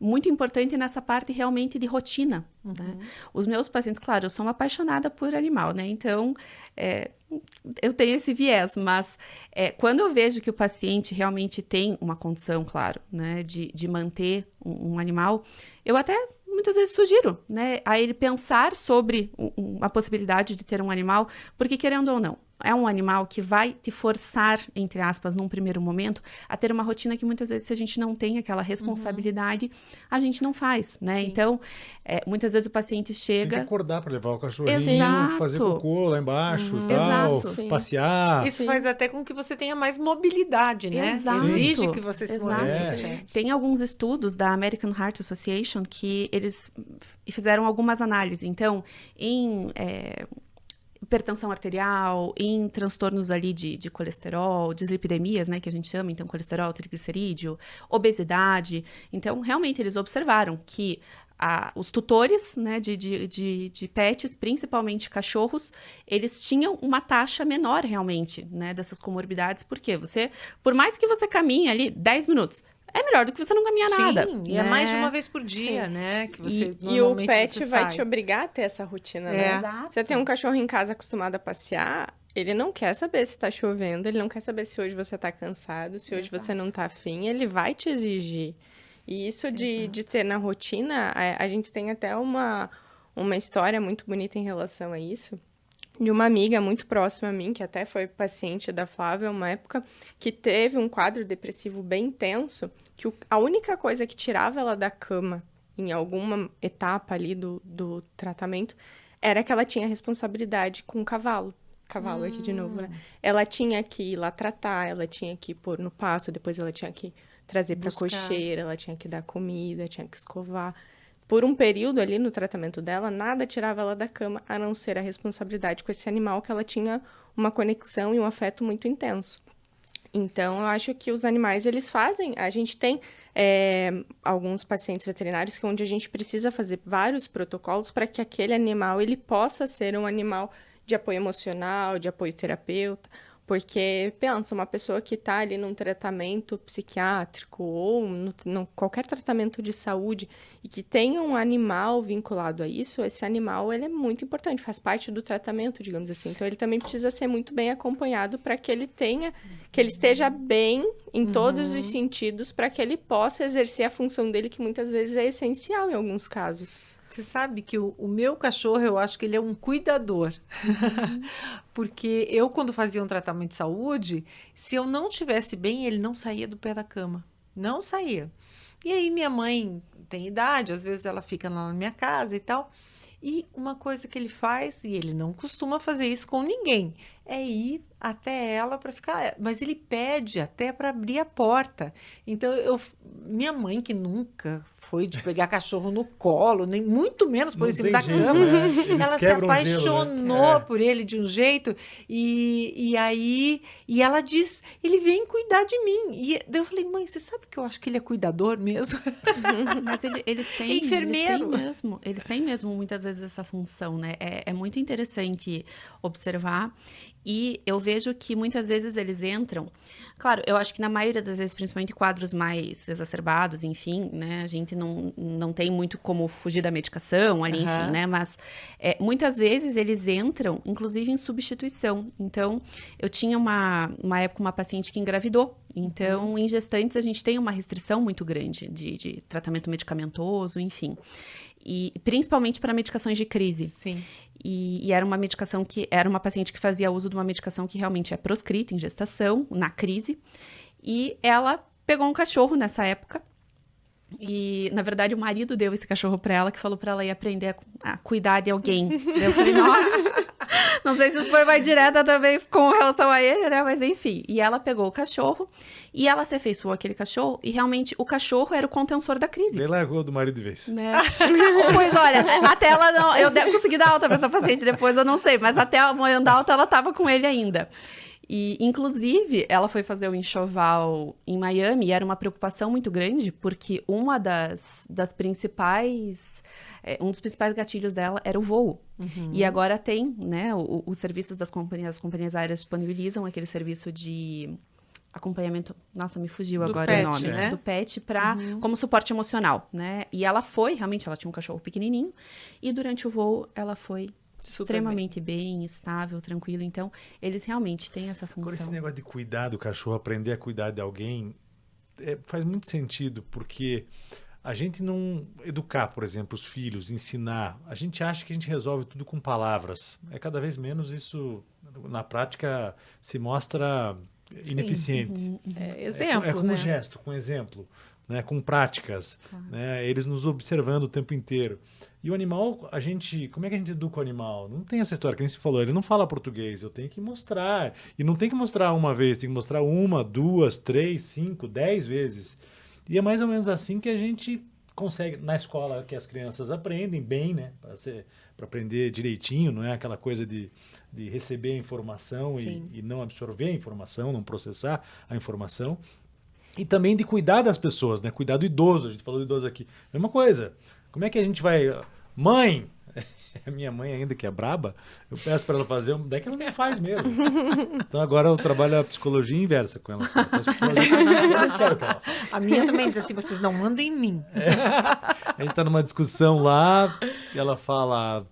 muito importante nessa parte realmente de rotina. Né? Os meus pacientes, claro, eu sou uma apaixonada por animal, né? Então, eu tenho esse viés, mas quando eu vejo que o paciente realmente tem uma condição, claro, né, de manter um animal, eu até muitas vezes sugiro, né, a ele pensar sobre a possibilidade de ter um animal, porque querendo ou não, é um animal que vai te forçar, entre aspas, num primeiro momento, a ter uma rotina que muitas vezes, se a gente não tem aquela responsabilidade, a gente não faz, né? Sim. Então, muitas vezes o paciente chega... Tem que acordar para levar o cachorrinho, Exato. fazer cocô lá embaixo e tal, passear. Isso faz até com que você tenha mais mobilidade, né? Exato. Exige que você se movimente. Tem alguns estudos da American Heart Association que eles fizeram algumas análises. Então, em... hipertensão arterial, em transtornos ali de colesterol, dislipidemias, né, que a gente chama, então, colesterol, triglicerídeo, obesidade. Então, realmente, eles observaram que os tutores, né, de pets, principalmente cachorros, eles tinham uma taxa menor, realmente, né, dessas comorbidades, porque por mais que você caminhe ali 10 minutos, é melhor do que você não caminhar nada. Sim, e é mais de uma vez por dia, né? Que você, e o pet vai te obrigar a ter essa rotina, né? Exato. Você tem um cachorro em casa acostumado a passear, ele não quer saber se tá chovendo, ele não quer saber se hoje você tá cansado, se hoje você não tá afim, ele vai te exigir. E isso de ter na rotina, a gente tem até uma história muito bonita em relação a isso, de uma amiga muito próxima a mim, que até foi paciente da Flávia uma época, que teve um quadro depressivo bem intenso, que a única coisa que tirava ela da cama em alguma etapa ali do tratamento era que ela tinha responsabilidade com o cavalo. Cavalo aqui de novo, né? Ela tinha que ir lá tratar, ela tinha que pôr no pasto, depois ela tinha que trazer pra cocheira, ela tinha que dar comida, tinha que escovar. Por um período ali no tratamento dela, nada tirava ela da cama, a não ser a responsabilidade com esse animal, que ela tinha uma conexão e um afeto muito intenso. Então, eu acho que os animais, eles fazem... A gente tem alguns pacientes veterinários onde a gente precisa fazer vários protocolos para que aquele animal ele possa ser um animal de apoio emocional, de apoio terapeuta. Porque, pensa, uma pessoa que está ali num tratamento psiquiátrico ou qualquer tratamento de saúde e que tenha um animal vinculado a isso, esse animal ele é muito importante, faz parte do tratamento, digamos assim. Então, ele também precisa ser muito bem acompanhado para que ele esteja bem em todos os sentidos, para que ele possa exercer a função dele, que muitas vezes é essencial em alguns casos. Você sabe que o meu cachorro, eu acho que ele é um cuidador. Porque eu, quando fazia um tratamento de saúde, se eu não estivesse bem, ele não saía do pé da cama. Não saía. E aí, minha mãe tem idade, às vezes ela fica lá na minha casa e tal. E uma coisa que ele faz, e ele não costuma fazer isso com ninguém, é ir até ela para ficar. Mas ele pede até para abrir a porta. Então, minha mãe, que nunca foi de pegar cachorro no colo, nem muito menos por Não cima tem da jeito, cama, né? Eles ela se quebram o gelo, né? apaixonou por ele de um jeito. E aí, ela diz: ele vem cuidar de mim. E daí eu falei: mãe, você sabe que eu acho que ele é cuidador mesmo? Mas eles têm, Enfermeiro. eles têm mesmo muitas vezes essa função, né? É muito interessante observar. E eu vejo que muitas vezes eles entram. Claro, eu acho que na maioria das vezes, principalmente quadros mais exacerbados, enfim, né? A gente não tem muito como fugir da medicação ali, enfim, né? Mas muitas vezes eles entram, inclusive, em substituição. Então, eu tinha uma época uma paciente que engravidou. Então, em gestantes, a gente tem uma restrição muito grande de tratamento medicamentoso, enfim. E principalmente para medicações de crise. Sim. E era uma medicação que era uma paciente que fazia uso de uma medicação que realmente é proscrita em gestação, na crise. E ela pegou um cachorro nessa época. E, na verdade, o marido deu esse cachorro para ela, que falou para ela ir aprender a cuidar de alguém. Daí eu falei, nossa, não sei se isso foi mais direta também com relação a ele, né? Mas enfim. E ela pegou o cachorro e ela se afeiçoou àquele cachorro. E realmente o cachorro era o contentor da crise. Ele largou do marido de vez. Né? Pois olha, até ela não. Eu consegui dar alta pra essa paciente depois, eu não sei, mas até a manhã da alta ela tava com ele ainda. E, inclusive, ela foi fazer o enxoval em Miami e era uma preocupação muito grande, porque uma das principais. Um dos principais gatilhos dela era o voo. E agora tem, né? Os serviços das companhias, as companhias aéreas disponibilizam aquele serviço de acompanhamento, nossa, me fugiu Do agora pet, o nome, né? do pet como suporte emocional, né? E ela realmente, ela tinha um cachorro pequenininho e durante o voo ela foi extremamente bem, estável, tranquilo. Então, eles realmente têm essa função. Agora, esse negócio de cuidar do cachorro, aprender a cuidar de alguém, faz muito sentido, porque a gente não educar, por exemplo, os filhos, ensinar, a gente acha que a gente resolve tudo com palavras. Cada vez menos isso, na prática, se mostra ineficiente. Exemplo, com né? gesto, com exemplo, né? Com práticas, né? Eles nos observando o tempo inteiro. E o animal, como é que a gente educa o animal? Não tem essa história que nem se falou, ele não fala português, eu tenho que mostrar. E não tem que mostrar uma vez, tem que mostrar 1, 2, 3, 5, 10 vezes. E é mais ou menos assim que a gente consegue, na escola, que as crianças aprendem bem, né? Para aprender direitinho, não é aquela coisa de receber a informação e não absorver a informação, não processar a informação. E também de cuidar das pessoas, né? Cuidar do idoso, a gente falou do idoso aqui. Mesma coisa, como é que a gente vai... Mãe! A minha mãe ainda, que é braba, eu peço para ela fazer, daí que ela nem faz mesmo. Então agora eu trabalho a psicologia inversa com ela. A minha também diz assim, vocês não mandam em mim. A gente tá numa discussão lá, e ela fala,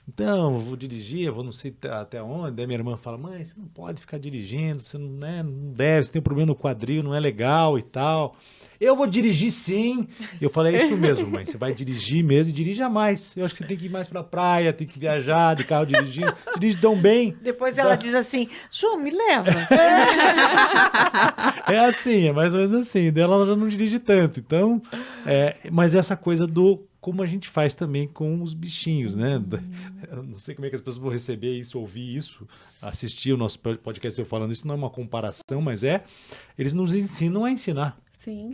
então, eu vou dirigir, eu vou não sei até onde. Daí minha irmã fala, mãe, você não pode ficar dirigindo, você não deve, você tem um problema no quadril, não é legal e tal. Eu vou dirigir sim. Eu falei, é isso mesmo, mãe. Você vai dirigir mesmo e dirija mais. Eu acho que você tem que ir mais pra praia, tem que viajar de carro dirigindo. Dirige tão bem. Depois ela diz assim, João, me leva. É assim, é mais ou menos assim. Dela ela já não dirige tanto. Então, mas essa coisa do como a gente faz também com os bichinhos, né? Eu não sei como é que as pessoas vão receber isso, ouvir isso, assistir o nosso podcast eu falando isso, não é uma comparação, mas eles nos ensinam a ensinar. Sim.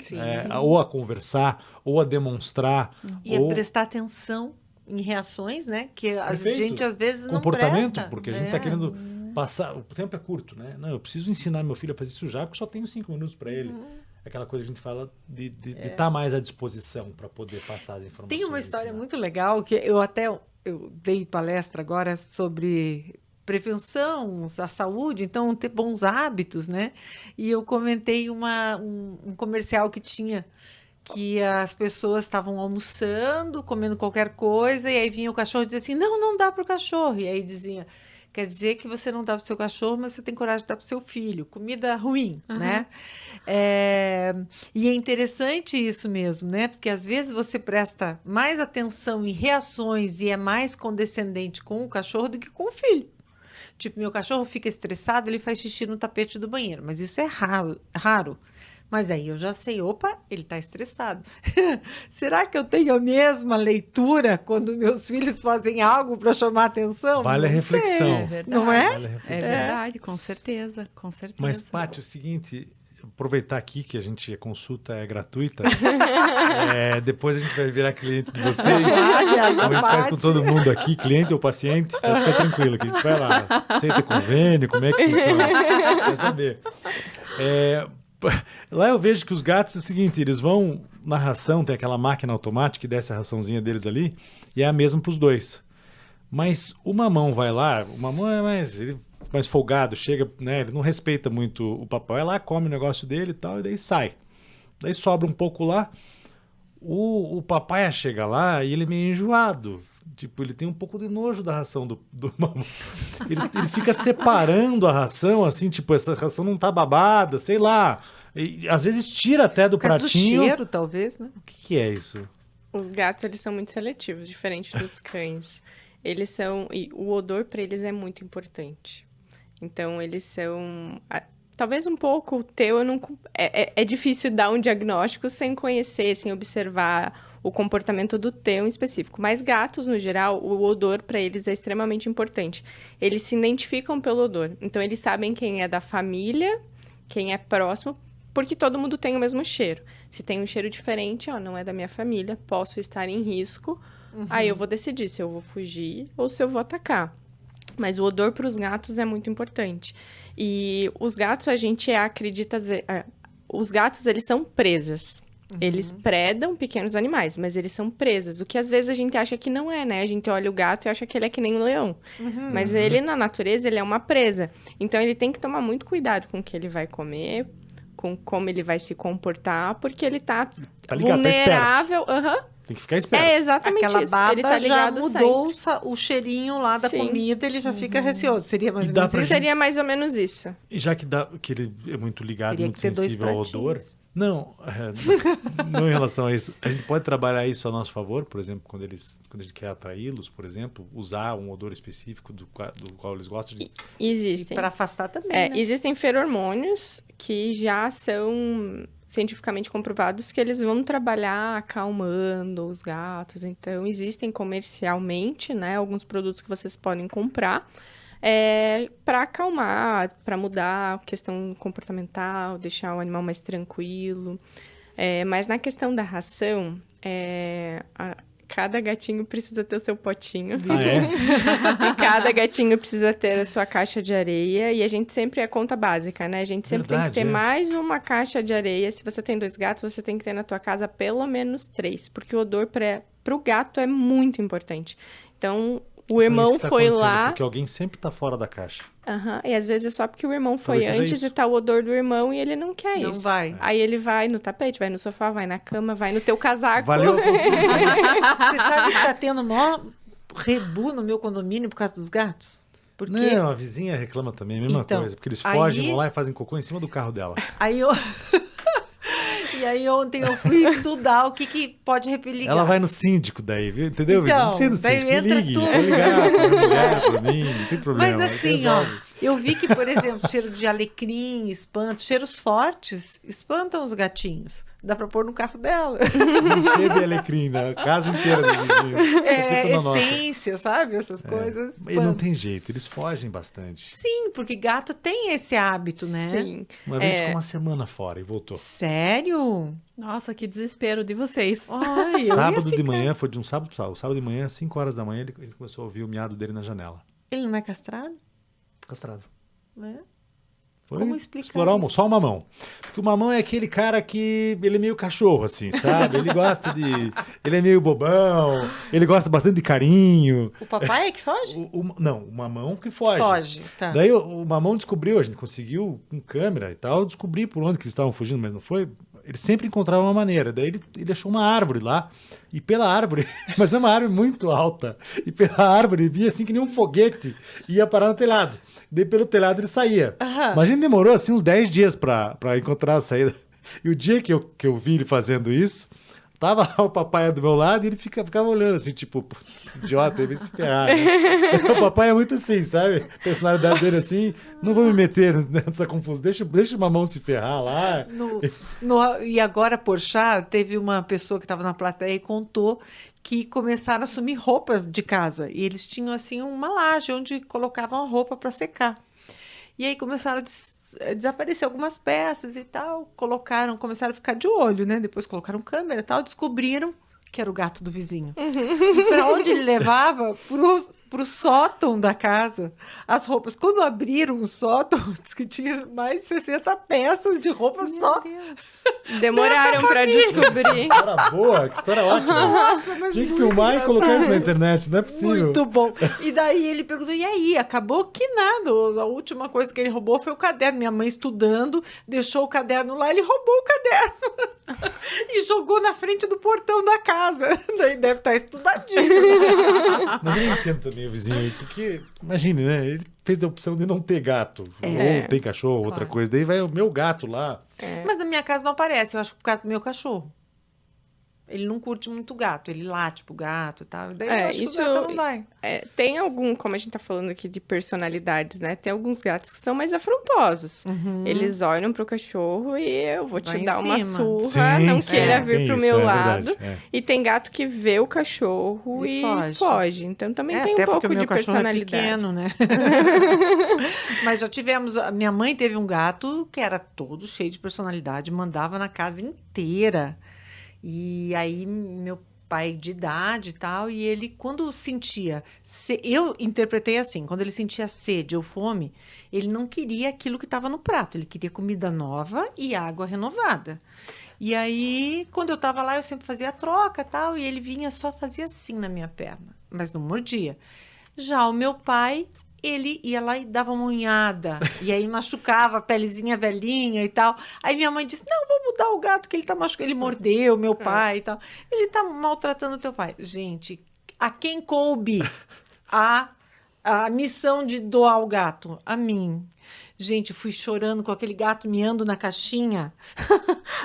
Ou a conversar, ou a demonstrar. E a prestar atenção em reações, né? Que a gente às vezes não comportamento, presta. Porque a gente está querendo passar... O tempo é curto, né? Não, eu preciso ensinar meu filho a fazer isso já, porque só tenho 5 minutos para ele. Aquela coisa que a gente fala de estar mais à disposição para poder passar as informações. Tem uma história muito legal que eu dei palestra agora sobre prevenção à saúde, então ter bons hábitos, né? E eu comentei um comercial que tinha que as pessoas estavam almoçando, comendo qualquer coisa, e aí vinha o cachorro e dizia assim, não dá para o cachorro. E aí dizia, quer dizer que você não dá para o seu cachorro, mas você tem coragem de dar para o seu filho. Comida ruim, né? E é interessante isso mesmo, né? Porque às vezes você presta mais atenção em reações e é mais condescendente com o cachorro do que com o filho. Tipo, meu cachorro fica estressado, ele faz xixi no tapete do banheiro. Mas isso é raro. Mas aí eu já sei, opa, ele está estressado. Será que eu tenho a mesma leitura quando meus filhos fazem algo para chamar atenção? Vale a Não sei. reflexão. É verdade. Não é? Vale a reflexão. É verdade, com certeza, com certeza. Mas, Paty, é o seguinte, aproveitar aqui que a consulta é gratuita, depois a gente vai virar cliente de vocês, como a gente faz com todo mundo aqui, cliente ou paciente, pode ficar tranquilo, que a gente vai lá, aceita convênio, como é que funciona, quer saber. Lá eu vejo que os gatos é o seguinte, eles vão na ração, tem aquela máquina automática que desce a raçãozinha deles ali, e é a mesma para os dois. Mas o mamão vai lá, o mamão é mais folgado, chega, né, ele não respeita muito o papai, vai lá, come o negócio dele e tal, e daí sai. Daí sobra um pouco lá, o papai chega lá e ele é meio enjoado. Tipo, ele tem um pouco de nojo da ração do mamão. Ele fica separando a ração, assim, tipo, essa ração não tá babada, sei lá. E, às vezes tira até do Por causa pratinho. do cheiro, talvez, né? O que é isso? Os gatos, eles são muito seletivos, diferente dos cães. Eles são... E o odor, para eles, é muito importante. Então, eles são... Talvez um pouco o teu, eu não... É difícil dar um diagnóstico sem conhecer, sem observar o comportamento do teu em específico. Mas gatos, no geral, o odor para eles é extremamente importante. Eles se identificam pelo odor. Então, eles sabem quem é da família, quem é próximo, porque todo mundo tem o mesmo cheiro. Se tem um cheiro diferente, não é da minha família, posso estar em risco. Aí eu vou decidir se eu vou fugir ou se eu vou atacar. Mas o odor para os gatos é muito importante. E os gatos, a gente acredita... Os gatos, eles são presas. Eles predam pequenos animais, mas eles são presas. O que às vezes a gente acha que não é, né? A gente olha o gato e acha que ele é que nem um leão. Mas ele, na natureza, ele é uma presa. Então, ele tem que tomar muito cuidado com o que ele vai comer, com como ele vai se comportar, porque ele tá ligado, vulnerável. Tem que ficar esperto. É exatamente Aquela isso. baba Ele tá ligado já mudou sempre. o cheirinho lá da Sim. comida, ele já fica receoso. Seria mais E ou dá menos pra isso? Seria mais ou menos isso. E já que ele é muito ligado, Teria muito que ter dois sensível ao odor... pratinhos. Não, não em relação a isso. A gente pode trabalhar isso a nosso favor, por exemplo, quando a gente quer atraí-los, por exemplo, usar um odor específico do qual eles gostam de... Existem. Para afastar também, né? Existem feromônios que já são cientificamente comprovados que eles vão trabalhar acalmando os gatos. Então, existem comercialmente, né, alguns produtos que vocês podem comprar para acalmar, para mudar a questão comportamental, deixar o animal mais tranquilo. Mas na questão da ração, cada gatinho precisa ter o seu potinho. E cada gatinho precisa ter a sua caixa de areia. E a gente sempre é conta básica, né? A gente sempre tem que ter mais uma caixa de areia. Se você tem 2 gatos, você tem que ter na tua casa pelo menos 3. Porque o odor para o gato é muito importante. Então, o irmão foi lá... Porque alguém sempre tá fora da caixa. E às vezes é só porque o irmão foi Talvez seja antes isso. e tá o odor do irmão e ele não quer Não isso. vai. Aí ele vai no tapete, vai no sofá, vai na cama, vai no teu casaco. Valeu a consulta. Você sabe que tá tendo maior rebu no meu condomínio por causa dos gatos? Porque Não, a vizinha reclama também, a mesma Então, coisa. Porque eles fogem, aí- vão lá e fazem cocô em cima do carro dela. aí eu... E aí ontem eu fui estudar o que pode repelir Ela gato. vai no síndico daí, viu? Entendeu? Então, Não precisa do daí síndico, me entra ligue. tudo. Vou ligar pra minha mulher, pra mim, não tem problema. Mas aí assim, ó, resolve. eu vi que, por exemplo, cheiro de alecrim espanta, cheiros fortes espantam os gatinhos. Dá pra pôr no carro dela. Cheio de alecrim, né? A casa inteira dos vizinhos. É, Tudo na nossa. essência, sabe? Essas coisas E não espantam. tem jeito, eles fogem bastante. Sim, porque gato tem esse hábito, né? Sim. Uma vez ficou uma semana fora e voltou. Sério? Nossa, que desespero de vocês. Ai, eu Sábado ia de ficar- manhã, foi de um sábado para sábado de manhã, às 5 horas da manhã, ele começou a ouvir o miado dele na janela. Ele não é castrado? Castrado. Né? Foi Como explicar explorar isso? só o mamão. Porque o mamão é aquele cara que ele é meio cachorro, assim, sabe? Ele gosta de... Ele é meio bobão, ele gosta bastante de carinho. O papai é que foge? Não, o mamão que foge. Foge, tá. Daí o mamão descobriu, a gente conseguiu com câmera e tal, descobrir por onde que eles estavam fugindo, mas não foi. Ele sempre encontrava uma maneira. Daí ele achou uma árvore lá, e pela árvore, mas é uma árvore muito alta, e pela árvore via assim que nem um foguete, ia parar no telhado. Daí pelo telhado ele saía. Aham. Mas a gente demorou assim uns 10 dias pra encontrar a saída. E o dia que eu vi ele fazendo isso, Tava lá o papai do meu lado e ele ficava olhando assim, tipo, putz, idiota, ele vai se ferrar, né? O papai é muito assim, sabe? A personalidade dele assim, não vou me meter nessa confusão, deixa o mamão se ferrar lá. E agora, Porchat, teve uma pessoa que estava na plateia e contou que começaram a sumir roupas de casa. E eles tinham, assim, uma laje onde colocavam a roupa para secar. E aí começaram a desaparecer algumas peças e tal. Começaram a ficar de olho, né? Depois colocaram câmera e tal. Descobriram que era o gato do vizinho. E para onde ele levava? Pro sótão da casa. As roupas. Quando abriram o sótão, diz que tinha mais de 60 peças de roupa só. Deus. Demoraram para descobrir. Que história boa, que história ótima. Nossa, mas Tinha que muito filmar e engraçado. colocar isso na internet, não é possível. Muito bom. E daí ele perguntou, e aí? Acabou que nada. A última coisa que ele roubou foi o caderno. Minha mãe estudando, deixou o caderno lá, ele roubou o caderno. E jogou na frente do portão da casa. Daí deve estar estudadinho. Mas eu entendo também o vizinho aí, porque, imagine, né? Ele fez a opção de não ter gato. Ou tem cachorro, outra coisa. Daí vai o meu gato lá. Mas na minha casa não aparece, eu acho que por causa do meu cachorro. Ele não curte muito gato, ele late pro gato e tal. Daí eu acho que o gato não vai. Tem como a gente tá falando aqui de personalidades, né? Tem alguns gatos que são mais afrontosos. Eles olham pro cachorro e eu vou te Vai em dar uma cima. surra, Sim, não sim, queira tem vir pro isso, meu é lado. verdade, é. E tem gato que vê o cachorro E e foge. Então também tem até um porque pouco o meu de cachorro personalidade. é pequeno, né? Mas já tivemos... Minha mãe teve um gato que era todo cheio de personalidade, mandava na casa inteira. E aí, meu pai de idade e tal, e ele, quando sentia... Eu interpretei assim, quando ele sentia sede ou fome, ele não queria aquilo que estava no prato, ele queria comida nova e água renovada. E aí, quando eu estava lá, eu sempre fazia a troca e tal, e ele vinha só fazia assim na minha perna, mas não mordia. Já o meu pai... ele ia lá e dava uma unhada. E aí machucava a pelezinha velhinha e tal. Aí minha mãe disse, não, vou mudar o gato que ele tá machucando. Ele mordeu meu pai e tal. Ele tá maltratando o teu pai. Gente, a quem coube a missão de doar o gato? A mim. Gente, fui chorando com aquele gato miando na caixinha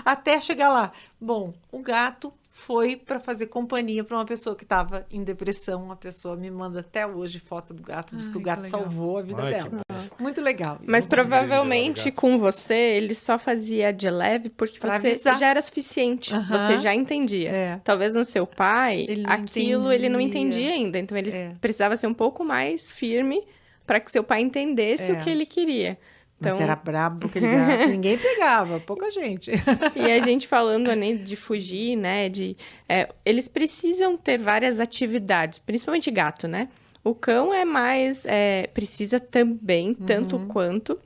até chegar lá. Bom, o gato foi para fazer companhia para uma pessoa que estava em depressão. Uma pessoa me manda até hoje foto do gato, diz que o gato que legal. salvou a vida Ai, dela. Muito legal. Mas Não consegui provavelmente liderar o gato. com você, ele só fazia de leve porque Pra você avisar. já era suficiente. Aham. Você já entendia. É. Talvez no seu pai, Ele não aquilo ele não entendia. entendia ainda. Então ele É. precisava ser um pouco mais firme para que seu pai entendesse o que ele queria. Então, Mas era brabo aquele gato. Ninguém pegava, pouca gente. e a gente falando né, de fugir, né? Eles precisam ter várias atividades, principalmente gato, né? O cão é mais. Precisa também, tanto quanto.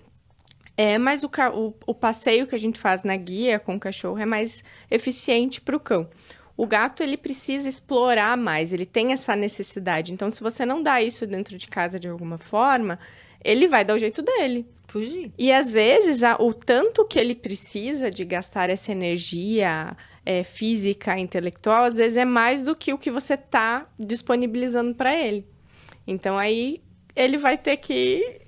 Mas o passeio que a gente faz na guia com o cachorro é mais eficiente para o cão. O gato, ele precisa explorar mais, ele tem essa necessidade. Então, se você não dá isso dentro de casa de alguma forma, ele vai dar o jeito dele. Fugir. E às vezes, o tanto que ele precisa de gastar essa energia física, intelectual, às vezes é mais do que o que você está disponibilizando para ele. Então aí ele vai ter que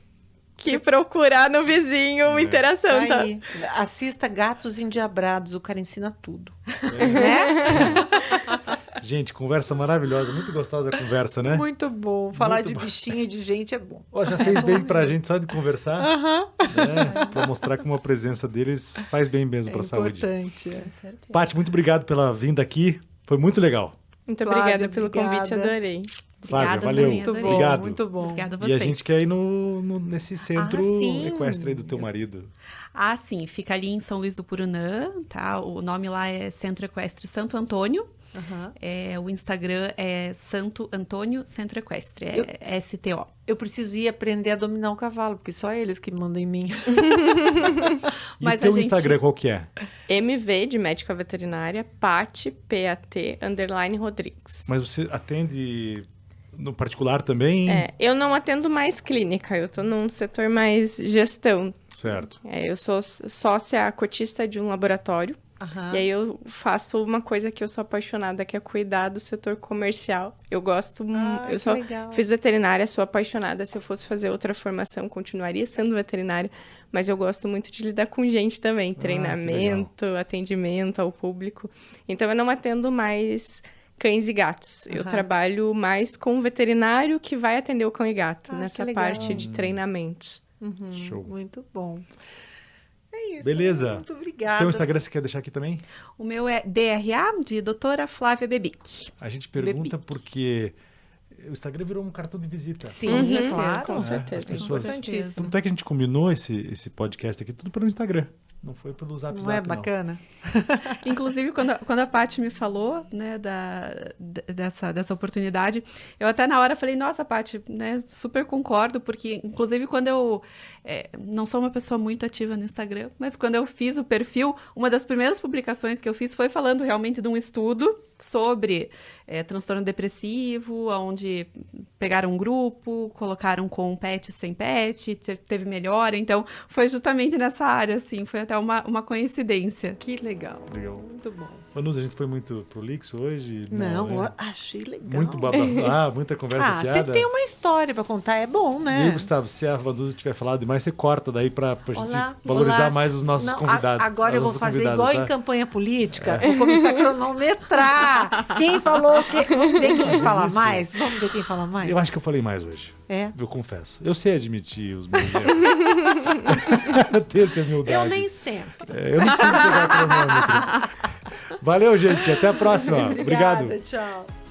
procurar no vizinho uma interação. Tá Tá? aí. Assista Gatos Endiabrados, o cara ensina tudo. Né? Gente, conversa maravilhosa, muito gostosa a conversa, né? Muito bom. Falar Muito de bom. bichinho e de gente é bom. Ó, já fez bem pra gente só de conversar, né? Pra mostrar como a presença deles faz bem mesmo pra saúde. Importante. Paty, muito obrigado pela vinda aqui, foi muito legal. Muito Flávia, obrigada pelo convite, obrigada. adorei. Flávia, Obrigada valeu. também, Muito adorei. bom, Obrigado. muito bom. Obrigada a E vocês. a gente quer ir nesse centro sim. equestre aí do teu marido. Ah, sim, fica ali em São Luís do Purunã, tá? O nome lá é Centro Equestre Santo Antônio. Aham. O Instagram é Santo Antônio Centro Equestre, é STO. Eu preciso ir aprender a dominar o cavalo, porque só eles que mandam em mim. E Mas teu a gente- Instagram qual que é? MV de médica veterinária, Paty, PAT, _ Rodrigues. Mas você atende no particular também? Eu não atendo mais clínica, eu tô num setor mais gestão. Certo. Eu sou sócia cotista de um laboratório. E aí eu faço uma coisa que eu sou apaixonada, que é cuidar do setor comercial. Eu gosto, eu só fiz veterinária, sou apaixonada. Se eu fosse fazer outra formação, continuaria sendo veterinária, mas eu gosto muito de lidar com gente também, treinamento, atendimento ao público. Então eu não atendo mais cães e gatos. Eu trabalho mais com um veterinário que vai atender o cão e gato, nessa parte de treinamentos. Show. Muito bom. É isso. Beleza. Muito obrigada. Tem o Instagram que você quer deixar aqui também? O meu é DRA, de doutora Flávia Bebic. A gente pergunta porque o Instagram virou um cartão de visita. Sim, é claro. Com certeza. As pessoas... Importantíssimo. Tanto é que a gente combinou esse podcast aqui tudo pelo Instagram. Não foi pelo Zap. Não é bacana? Inclusive, quando a Paty me falou, né, dessa oportunidade, eu até na hora falei, nossa, Paty, né, super concordo, porque, inclusive, quando eu não sou uma pessoa muito ativa no Instagram, mas quando eu fiz o perfil, uma das primeiras publicações que eu fiz foi falando realmente de um estudo sobre transtorno depressivo, onde pegaram um grupo, colocaram com pet e sem pet, teve melhora, então foi justamente nessa área, assim, foi até uma coincidência. Que legal. Legal. Muito bom. Manuza, a gente foi muito prolixo hoje? Não, né? achei legal. Muito babá, muita conversa fiada. Sempre tem uma história pra contar, é bom, né? E aí, Gustavo, se a Vanusa tiver falado demais, você corta daí pra gente valorizar olá. mais os nossos convidados. Agora eu vou fazer igual em campanha política, É. vou começar a cronometrar. Quem falou que... Vamos ver quem fala Isso. mais? Vamos ver quem fala mais? Eu acho que eu falei mais hoje. É? Eu confesso. Eu sei admitir os meus erros. Eu tenho essa humildade. Eu nem sempre. Eu não preciso pegar cronômetro. Valeu, gente. Até a próxima. Obrigado. Obrigada, tchau.